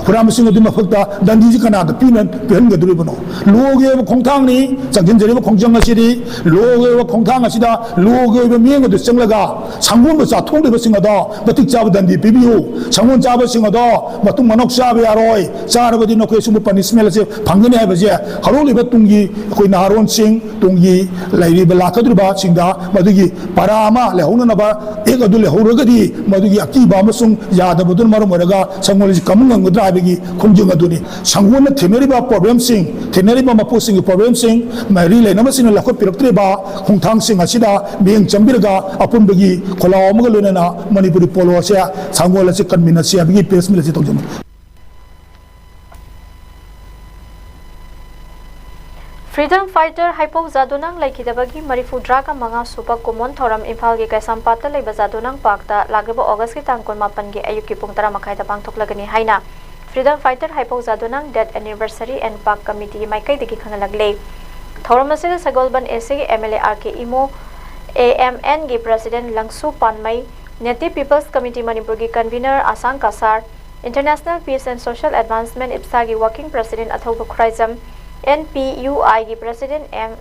[SPEAKER 5] हुरान सिंग अदु मफक्ता दंदीजी कनादा पिनन पेहनगदुरिबनो लोगे खोंथांनि चागिनजरिबो खोंजंग असिदि लोगे खोंथांग असिदा लोगे मियंगदु चंगलगा सांगुम बचा थोंदेबो सिंगदा बतिक चाब दंदी पिबियो सांगुन चाब सिंगदा मतुंग मनोक चाब यारोय चारबदि नखोय सुम पनिशमेंट से फंगनि हाइबजे हरोलिबो तुंगी कोइ नारोन सिंग तुंगी लाइरिबो लाकदुरबा सिंगदा मदुगी परामा लेहौननबा एक अदु लेहौरगदि मदुगी अकीबा अमसुंग यादबदुन मरम ओरगा संगोलि कमंगंगद्रा हाइबगी खोंजंग अदुनि सांगुन थेनरिबा प्रॉब्लम सिंग थेनरिबा मपो सिंग प्रॉब्लम सिंग मरी लेनम सिंग लखो पिरक्त्रेबा खोंथांग सिंग असिदा बेंग चंबिरगा अपुनबगी खोलाव अमग लोनना मणिपुरी पोलो से सांगोल से कन्वीनर से अबगी प्रेस मिल से तोजम
[SPEAKER 1] Freedom Fighter Hypo Zadunang Laikidabagi Marifudra ka mga supa kumon thoram Imphal gi Kaisampata leiba Zadunang Pakta lagibo August ki tangkol mapan gi ayuk ki pung tara makai da pangthoklagani haina Freedom Fighter Hypo Zadunang Death Anniversary and Park Committee gi maikai digi khangalagle thoram asida Sagolban SC MLA RK Imo AMN gi President Langsu Panmai Native People's Committee Manipur gi Convener Asang Kasar International Peace and Social Advancement IPSA gi Working President Athoba Khuraizam NPUI gi President M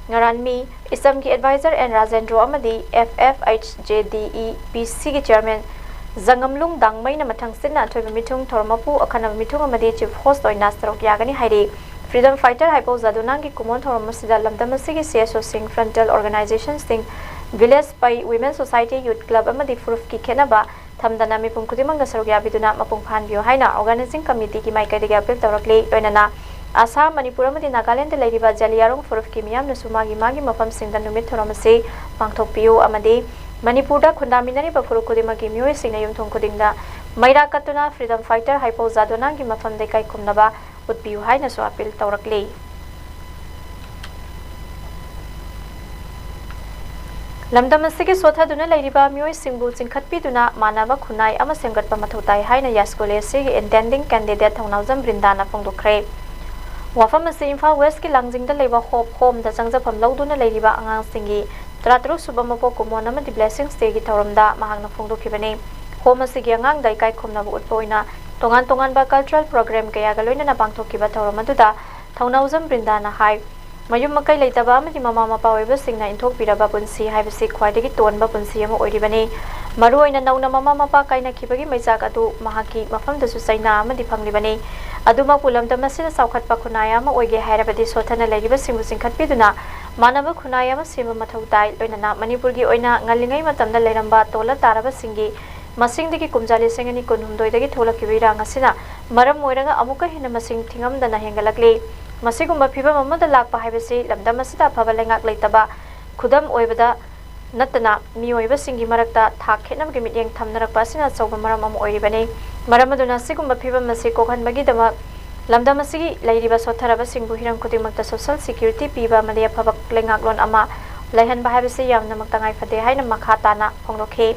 [SPEAKER 1] Ngaranmi ISM gi Advisor and Rajendro Amadi FFHJDE PC gi Chairman Zangamlung Dangmai na mathang sinna thoiba mithung thormapu akhana mithung amadi chief host oina starok yagani hairi Freedom Fighter Hypo Zadunang gi kumon thoramasida lamdam asigi CSO sing frontal organization sing Village Pai Women Society Youth Club amadi Furuf ki khenaba thamdana mipum khudimang saruk yabiduna mapung phanbiyo haina organizing committee ki maikadagi appeal tawrakle loinana Assam Manipur amadi Nagaland da leiriba Jaliyarong Furuf ki miyam nasu magi mafam singda numit thoramase pangthokpiyo amadi Manipur da khundaminari ba furuk khudimang ki miyoi singna yumthong khudingda Maira katuna freedom fighter Haipo Zadonang ki mafam de kai khumnaba utpiyo haina su appeal tawrakle Lamdam asigi sothaduna leiriba miyoi singbu chingkhatpiduna manaba khunai ama semgatpa mathotai haina yaskole se intending candidate thongnawjam brindana phongdokhre wafam ase Imphal West ki langjingda leiba hope home da changjapam lawduna leiriba angang singi tratru subamapo kumona ma blessings day gi thoramda mahangna phongdokhibani home asigi angang dai kai khomnabu utpoina tongan ba cultural program kaya galoina na pangthokiba thoramaduda thongnawjam brindana hai Mayum makai leitaba amadi mama mapa oiba singna inthok biraba punsi haibasi khwaidagi tonba punsi ama oiribani maru oina nauna mama mapa kaina khibagi maijak adu mahaki mafamda su saina amadi phanglibani aduma pulamda masina saukhatpa khunaya ama oige hairabadi sothana leiriba singbu singkhatpiduna manaba khunaya ama sema mathautai loinana manipurgi oina ngalingai matamda leiramba tola taraba singi masingdagi kumjali singani kunhumdoidagi tholakibira ngasina maram oiraga amuka hina masing thingamdana hengalakle Masigumba phiba mamada lakpa haibasi lamdam asida phaba lengak leitaba khudam oibada natana mioiba singi marakta thak khenamgi mityeng thamnarakpa sina chawba maram am oiribani maram aduna sigumba phiba masi kokhanbagi dama lamdam asigi leiriba sotharaba singbu hiram khudimakta social security piba mali phaba lengak lon ama laihan ba haibasi yamna maktangai phade haina makha tana phonglokhe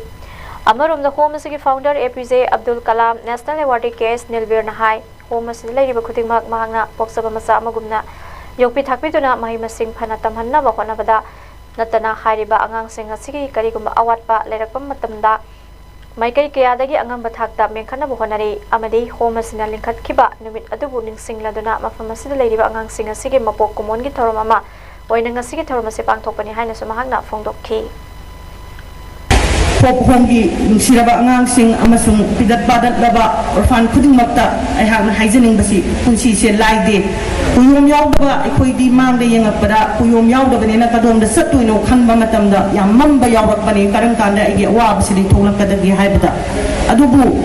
[SPEAKER 1] amarom the home asigi founder APJ Abdul Kalam National Award case Nilbir Nahai home asigi leiriba khudimak mahangna poksaba masa amagumna yokpi thakpiduna mahi masing phana tamhanna ba honabada natana hairiba angang sing asigi karigumba awatpa leirakpam matamda maikai kayadagi angam bathakta mengkhana bo honari amadi home asina lingkhatkhiba numit adubu ningsingladuna mafam asida leiriba angang sing asigi mapok kumongi thoromama oina ngasigi thoromase pangthokpani haina sumahangna phongdokhi
[SPEAKER 6] Hongi Siraba Angang Sing Amasung Pidat Badat Laba Orphan Kudumata I have Hyzening Basi Punsi Se Laide Puyum Yauba Equidi Manda Yangapada Puyum Yauda Banana Kadom the Satuino Kanba Matamda Yamamba Yawapani Karankanda I get Wabsi Tolakadagi Haibata Adubu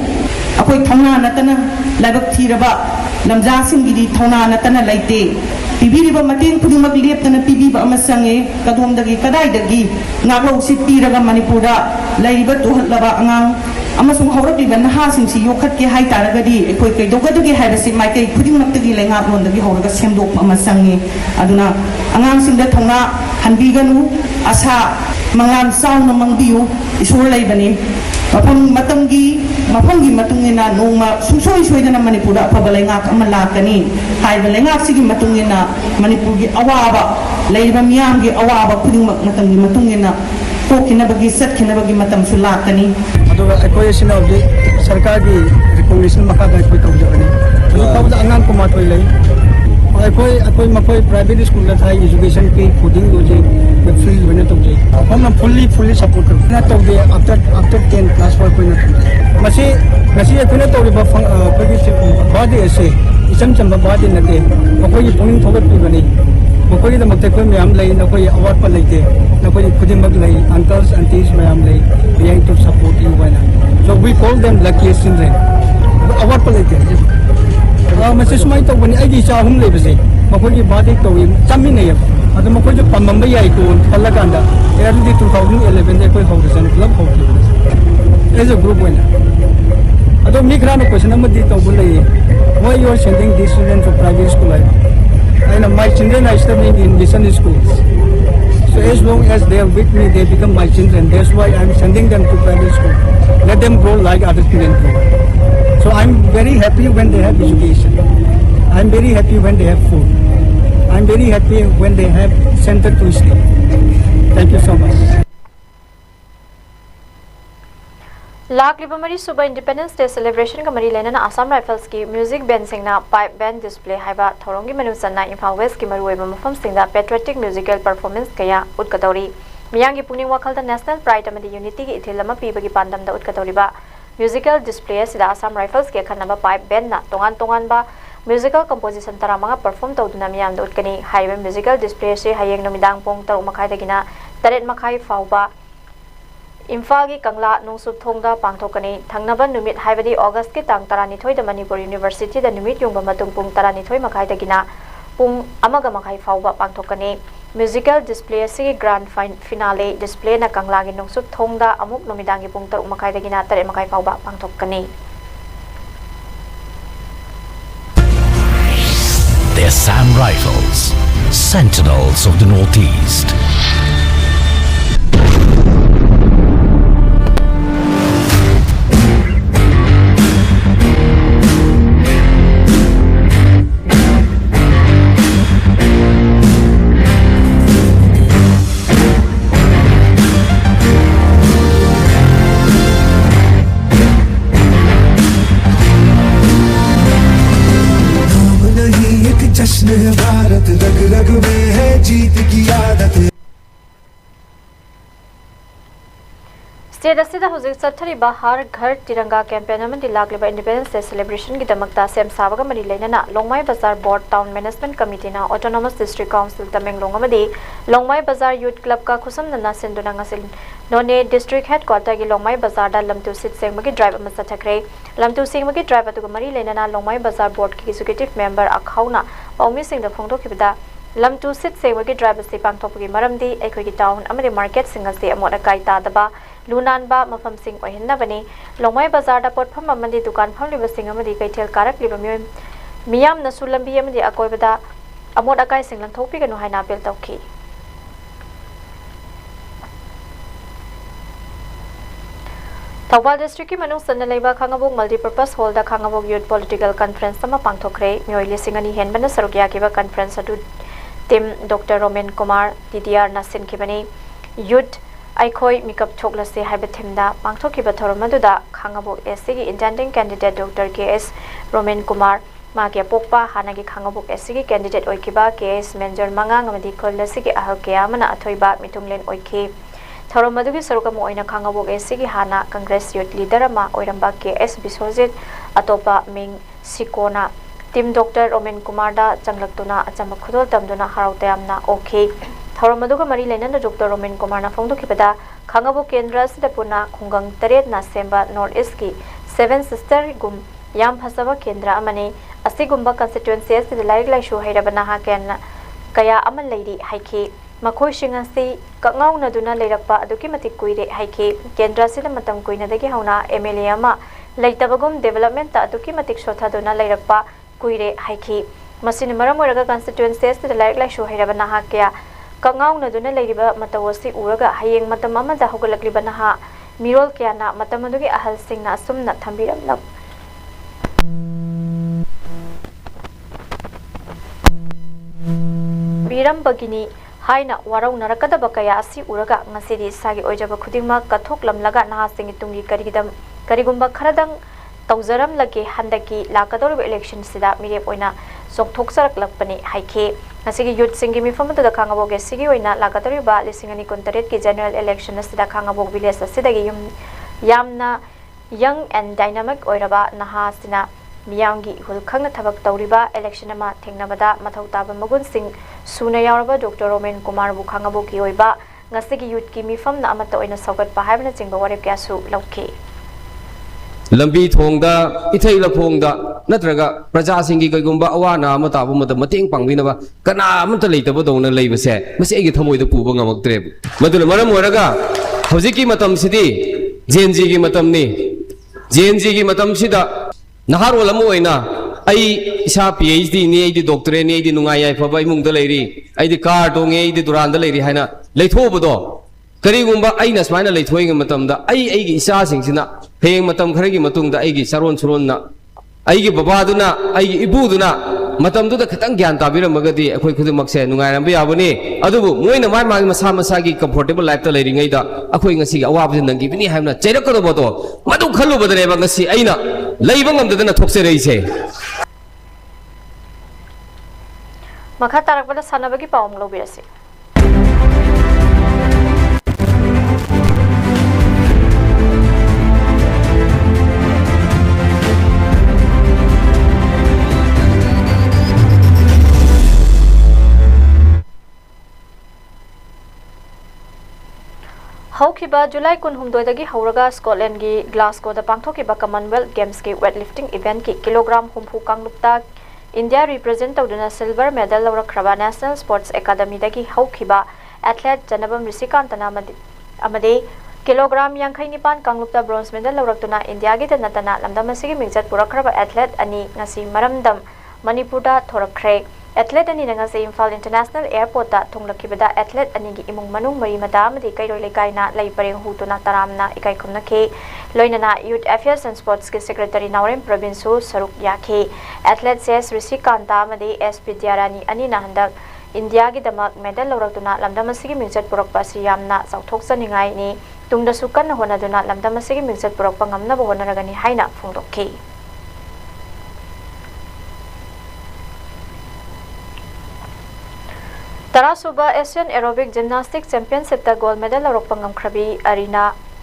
[SPEAKER 6] Akwai Tana Natana Labak Tiraba Lamza Singidi Tona Natana Laite Pibiriba Matin Pudimak Lieptana Pibiba Amasange Kadom Dagi Kadai Dagi Naglo Sitiraga Manipura Laiba Tuhlaba Angang Amasung Horobiban Hasinsi Yokat Hai Taragadi Equake Dogadi Harris Mike Pudimatagi Lenga on the Horaga Semdok Amasange Aduna Angang Sinda Tona Hanbiganu Asa Mangan Sound among you Isur Labani Mapang Matangi Mapangi Matungina Noma Susoi Sweden Manipura Pabalenga Amalakani Hai Balenga Sigi Matungina Manipugi Awaba Laiba Miangi Awaba Puding Matangi Matungina Pokinabagi Set Kinabagi Matam Sulakani
[SPEAKER 7] Acquisition of the Sarkagi recognition Makaka Pitogani Angan Kumatway Akoi Makoi private school that high education pay pudding doji the free when it today. I'm fully supportive. Not of the after 10 class 4 point. Masi a pinat of the body essay. Isam Chamba body in a day. Makoi pulling forward to the name. Makoi the Matako Mamlay, Nakoi award palate, Nakoi Pudimaglay, uncles, aunties, Mamlay, being to support you. So we call them luckiest children. Award palate. Mrs. Maito when I did home legacy, Makoi body to him, Taminay, at the Makoja Pamambay to Palaganda, early 2011, they put houses and club houses. As a group winner. I don't make a question, I'm a dito why you are sending these children to private school. And my children are studying in mission schools. So as long as they are with me, they become my children. That's why I'm sending them to private school. Let them grow like other children grow. So I'm very happy when they have education. I'm very happy when they have food. I'm very happy when they have center to stay. Thank you so much.
[SPEAKER 1] Lakliba Mari Suba Independence Day celebration ka Mari Lena na Assam Rifles ki music band singna pipe band display haiba thorongi manusana Imphal West ki maruiba mafam singda patriotic musical performance kaya utkadori miyangi pungning wakhalda national pride amadi unity ki ithilama pibagi pandamda utkadoriba musical display sida Assam Rifles ke khanaba pipe band na tongan ba musical composition taramanga perform tawduna miyamda utkani haiba musical display se hayeng nomidang pong 3:30 dagina Taret Makai Fauba Imphagi Kangla Nungsub Thongda Pangthokani Thangnaba Numit Haibadi August ki Tang Taranithoi da Manipur University da Numit Yungba Matung Pung Taranithoi Makai Dagina Pung Amaga Makai Fauba Pangthokani Musical display asigi grand finale display na Kanglagi Nungsub Thongda Amuk Numidangi Pung Taruk Makai Dagina Taret Makai Fauba Pangthokani.
[SPEAKER 8] They're Sam Rifles, Sentinels of the Northeast.
[SPEAKER 9] Bharat रग रग में है जीत की आदत.
[SPEAKER 1] State asida hojik sathariba Har Ghar Tiranga campaign amandi lagliba Independence Day celebration gi damakta sem sabaga mari leinana Longmai Bazar Board Town Management Committee na Autonomous District Council Tamenglong amadi Longmai Bazar Youth Club ka khusamna senduna ngasil none district headquarter gi Longmai Bazar da lamtu sit sengmagi drive ama sathakre lamtu sengmagi drive atu mari leinana Longmai Bazar Board ki executive member akhauna paumi sing da phongdokibada lamtu sit sengmagi drive se pangthopgi maramdi ekhoi gi town amadi market singa se amona kai ta daba Lunanba mafam sing ohinnabani Longmai Bazar da potpham amadi dukan phamliba sing amadi kaithel karak liba miyam na sulambi amadi akoibada amod akai sing lanthokpi ganu haina apel tawki. Thawbal district ki manung sanna leiba Khangabok multipurpose hall da Khangabok youth political conference sama pangthokre mioi lisingani henbana sarukya kiba conference adu tim Dr. Romen Kumar DDR nasin kibani youth Aikoi Mikap Choklase Habitimda, Pangtokiba Toromaduda, Khangabok SCG intending candidate Dr. KS Romen Kumar, Magia Pokpa, Hanagi Khangabok SCG candidate Oikiba, KS Menjor Mangang, Madi Kolasigi Ahalkeamana Atoiba, Mitunglen Oiki. Toromadugi Sorokamo in a Khangabok SCG Hana, Congress Youth Leader Ma, Oiramba KS Bisozit, Atopa Ming Sikona. Team Dr. Romen Kumarda, Changlakuna, Achamakudo, Damduna Harauteamna, OK. Thoramaduga Mari Lenana Dr. Romen Kumarna Fondo Kipeda, Khangabok Kendra Sidapuna, Kungang Taret Nasemba, North East Ki, 7 Sister Gum, Yam Hasava Kendra Amane, Asigumba constituencies the Lai Shu Hairabanaha Ken, Kaya Aman Lady Haiki, Makoi Shingasi, Kangau Naduna Lerapa, Dokimati Kuide Haiki, Kendra Sidamatam Kuina de Gihona, Emiliama, Laitabagum Development, Dokimatic Shotaduna Lerapa, Kuide Haiki, Masinamaramoraga constituencies the Lai Shu Hairabanaha Kea. Kangau na duna leiba matawasi uraga hayeng matam amada hogalakliba naha mirol kyana matamadugi ahal singna asumna thambiramna biram bagini haina warau narakadaba kaya asi uraga ngasidi sagi oijaba khudingma kathoklamlaga naha singi tungi karigumba kharadang tawzaram lage handaki lakador election sida mirep oina sokthoksarak lakpani haike Nasigi youth singi mi famatu da Khangabok sigi oina lakatori ba lisingani kontaret ki general election asida Khangabok village asida gi yamna young and dynamic oiraba naha sina miyangi hulkhangna thabak tawriba election ama thengnabada mathau taba magun sing suna yauraba Dr. Romen Kumar bu Khangabok ki oiba ngasigi youth ki mi famna amata oina sogat pa haibna chingba warep kyasu lauke
[SPEAKER 10] Lambi Thongda, Itay Lapongda, Natraga, Praja Singi Gumba, Awana, Matabuma, the Mating Pangvinava, Kana, Matalita Bodona Labor said, Miss Egatomo the Pubanga Trip. Madula Maramoraga, Hosiki Matam City, Jenji Matamni, Jenji Matam Sida, Naharola Moina, I Sha PhD, need the doctor, need the Nungaya for Mung the lady, I the car, don't aid the Duran the lady Hana, late Hobodo. Karigumba aina smana lay thoing matamda ai aigi isa singsina heng matam kharagi matungda aigi saron suronna aigi babaduna aigi ibuduna matamduda khatang gyan tabiramagadi akhoi khudumakse nungairambe yabani adubu moina mai mai masa masagi comfortable life ta leiringai da akhoi ngasi ga awabse nangi bini haimna chairakado bodo madu khalu badare ba ngasi aina leiba ngamdadana thokse reise
[SPEAKER 1] makha tarakbada sanabagi pawm lobirasi Haukiba July kunhumdoidagi hauraga Scotland gi Glasgow da pangthokiba Commonwealth Games ki weightlifting event ki kilogram humpu kanglupta India represent tawduna silver medal lawrakraba National Sports Academy dagi haukiba athlete Janabam Risikantana amade kilogram yankhai nipan kanglupta bronze medal lawraktuna India gi tanatana lamdamasigi mingjat purakraba athlete ani ngasi maramdam Manipur da thorakre athlete ani ngasi Imphal International Airport da thonglakibada athlete ani gi imung manung mari mada amadi kairoi lekaina leipareng hutuna taramna ikai khumnake loinana Youth Affairs and Sports ki Secretary Naurem Province Saruk Yakhe athlete says Risikanta amadi SP Diarani ani na handak India gi damak medal lawraktuna lamdamasigi mingjat purakpa siyamna sauthoksaningai ni tungda sukan honaduna lamdamasigi mingjat purakpa ngamna bonaragani haina phungdokhe Tarasuba Asian Aerobic Gymnastics Championship da gold medal lawrakpangam khrabi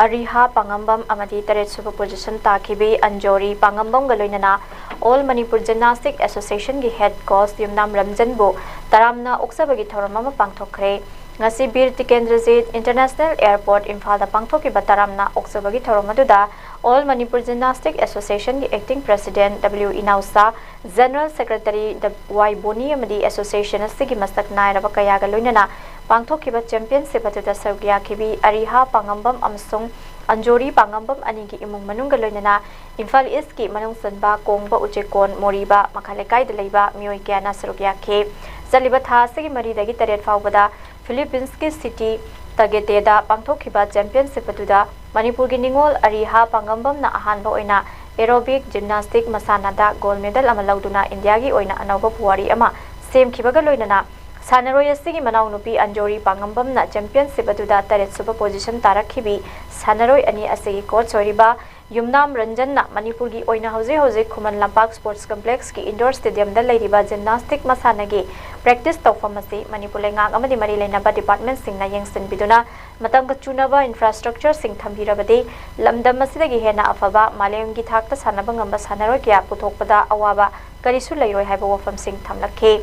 [SPEAKER 1] Ariha Pangambam amadi taret suba position takibi Anjori Pangambam galoinana All Manipur Gymnastic Association gi head coach Yumnam Ramjanbo taramna oksabagi thoramama pangthokre ngasi Bir Tikendrajit International Airport Imphal da pangthoki bataramna oksabagi thoromaduda All Manipur Gymnastic Association gi acting president W Inausa General Secretary Y Boni amadi association asigi mastak nairaba kayaga loinana pangthokiba championship atuda sarugya khibi Ariha Pangambam amsung Anjori Pangambam anigi imung manungga loinana Imphal East ki manung sanba kongba uchekon moriba makhalekai da leiba mioi kyana sarugya khe zaliba tha sigi mari dagi taret faubada Philippines ki city Tagete da pangthokiba championship atuda Manipur gi ningol Ariha Pangambam na ahanba oina aerobic gymnastic masana da gold medal ama lauduna India gi oina anauba puwari ama semkhibaga loinana Sanaroi asigi manau nupi Anjori Pangambam na championship atuda taret suba position tarakhibi Sanaroi ani asigi coach oriba Yumnam Ranjan na Manipur gi oina hoje Khuman Lampak Sports Complex ki indoor stadium da leiriba gymnastic masana gi practice tawfamasi Manipur lengang amadi mari leinaba department singna yengsin biduna matam ka chunaba infrastructure sing thambirabade lamdam asidagi hena afaba malem gi thakta sanaba ngamba sanaroi kya puthokpada awaba karisu leiroi haiba wafam sing thamlakhe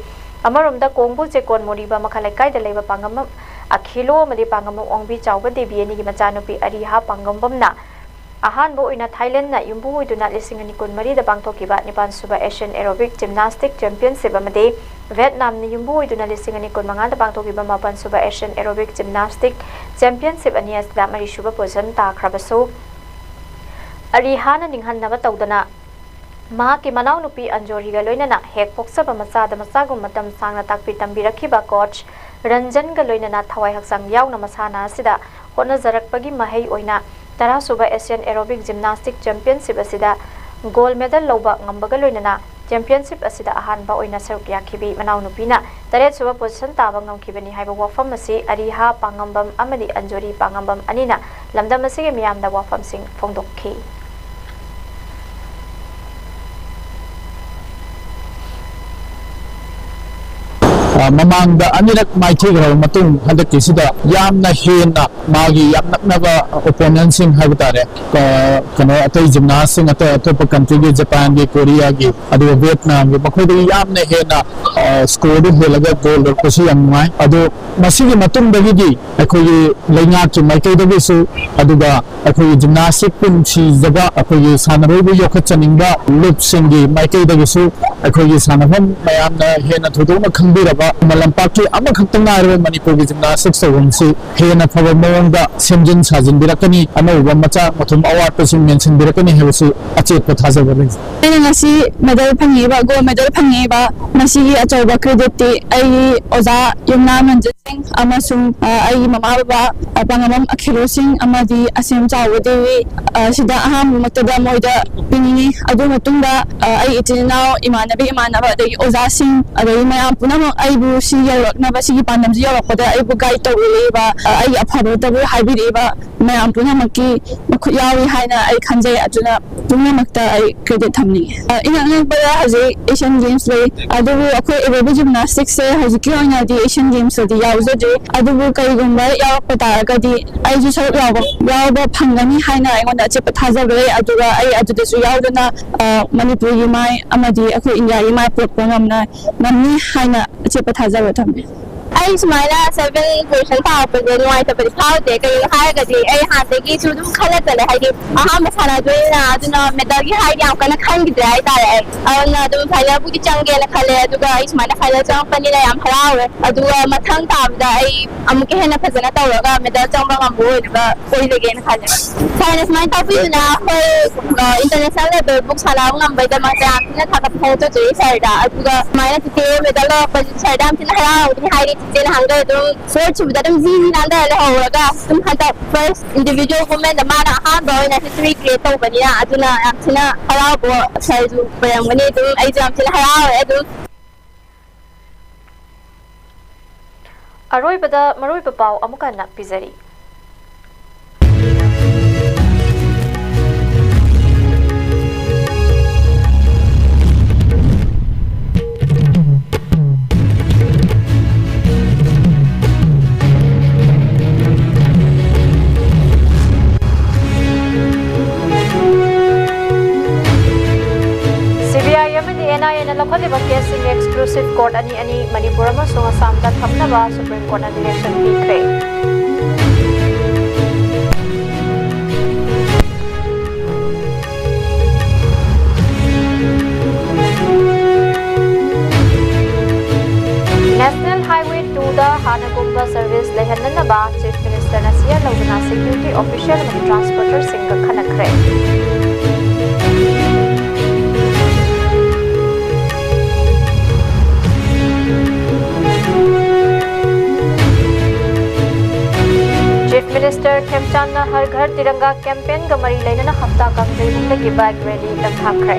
[SPEAKER 1] amaromda kongbu chekon moriba makhalekai da leiba pangam akhilo amadi pangam ongbi chawba debi ani gi machanupi Ariha Pangambam na ahanbo ina Thailand na yumbu iduna lisingani kun mari da bangthokiba Nipan Suba Asian Aerobic Gymnastic Championship amade Vietnam ni yumbu iduna lisingani kun manga da bangthokiba Mapan Suba Asian Aerobic Gymnastic Championship ani asda mari suba position ta khrabaso Ariha na ninghan na tawdana Mahaki manau nupi Anjori ga loinana hek poksaba masada masagum matam sangna takpi tambirakhiba coach Ranjan ga loinana thawai haksam yauna masana asida hona jarakpagi mahei oina Tarasuba Asian Aerobic Gymnastic Championship asida gold medal loba ngambaga loinana championship asida ahanba oina saruk yakhibi manau nupina taret suba position taba ngamkhibani haiba wafam asi Ariha Pangambam amadi Anjori Pangambam anina lamdam asige miyamda wafam sing phongdokhi
[SPEAKER 11] Mamangda anirak maithigro matung hadaki sida yamna hena magi yaknaba opponent sing habitare kano atai gymnast sing atai top country gi Japan gi Korea gi adu Vietnam gi bakhodi yamna hena score du helaga goal rokosi yamnai adu masigi matung dagi gi akoi leina ki maikai dagi su aduga akoi gymnastic pun si jaga akoi sanaroi bu yokhachaninga loop sing gi maikai dagi su akoi sanaham mayamna hena thodona khambiraba Malampaki ama khaktanga arwe Manipur gi gymnastics sawunsi hena phaba mawangda semjin sajin birakani anauba macha mathum award pasing mention birakani hebusi achet pa thajaba le
[SPEAKER 12] ngasi medal phangiba gold medal phangiba masi achauba credit ti ai oza Yumna Manjit Singh amasung ai mama baba pangamam Akhilo Singh amadi asem chawdewi sida aham matada moida pingi adu matungda ai itinau imanaba dai oza Singh adai mayam punam ai bu si yaraknaba sigi pandam si yarakpada ai bu guide tawleba ai apharo tabu haibireba mayam punamaki makhuyawi haina ai khanjai aduna tungnamakta ai credit thamni ina bada haji Asian Games le adubu akhoi aerobic gymnastics se haji ki oina di Asian Games di yaujade adubu kai gumba yarakpata gadi ai ju saruk yawba phangani haina ai ngonda che pathajabe aduga ai aduda su yaudana Manipur gi mai amadi akhoi India gi mai program na namni haina che pathajabe thamni ai sumaina 7% taapade nuaitapadi thaude kai haigadi ai handagi chu dum khalatale haidi aha masana doina aduna medagi haidi am kana khangidre ai tare ana dum phaila budi change la khale aduga ai sumaina phaila chang pani la yam harawe aduga mathang tabda ai amuke hena phajana tawraga medal changba ngambo aduga koilege na khale science sumaina tapina hoi international level book sala ngambai da ma ja na thaka photo joi sarda aduga sumaina tite medal pajit sarda am tin harawe haidi tite na hanga dum search with them zizi nanda la horaga dum hanta first individual woman da mana ha ba na history create tawbani na aduna am tina harawo sai ju bayam gani dum ai jam tin harawe adu
[SPEAKER 1] Aroibada maroiba pau amuka na pizari. Case exclusive court ani Manipur amasung Assam da thamnaba Supreme Court na direction pikre. National Highway 2 da Hanagumba service lehananaba Chief Minister na siya lawna security official na transporter singa khanakre. Minister Khemchan na Har Ghar Tiranga campaign ga mari laina na hafta kam jailung ki bike rally lamthakre.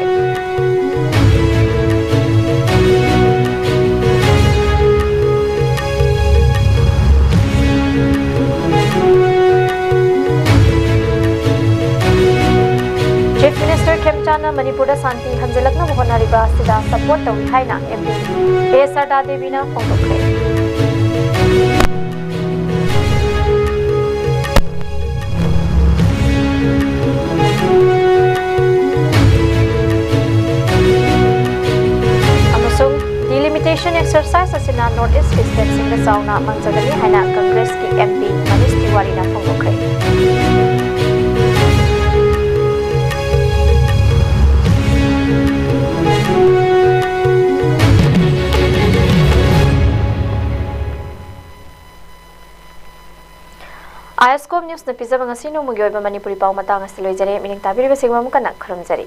[SPEAKER 1] Chief Minister Khemchan na Manipur da santi hanjalakna honariba sida support tawi haina MP Sarda Devi na phongdokre. Delimitation exercise asina North East State sing da sauna mangjagani haina Congress ki MP Manish Tiwari na phongokre. ISCOM news na pizza ngasi no mugi oiba Manipuri pau matang asiloi jare mining tabiri ba sigma mu kana kharam jare.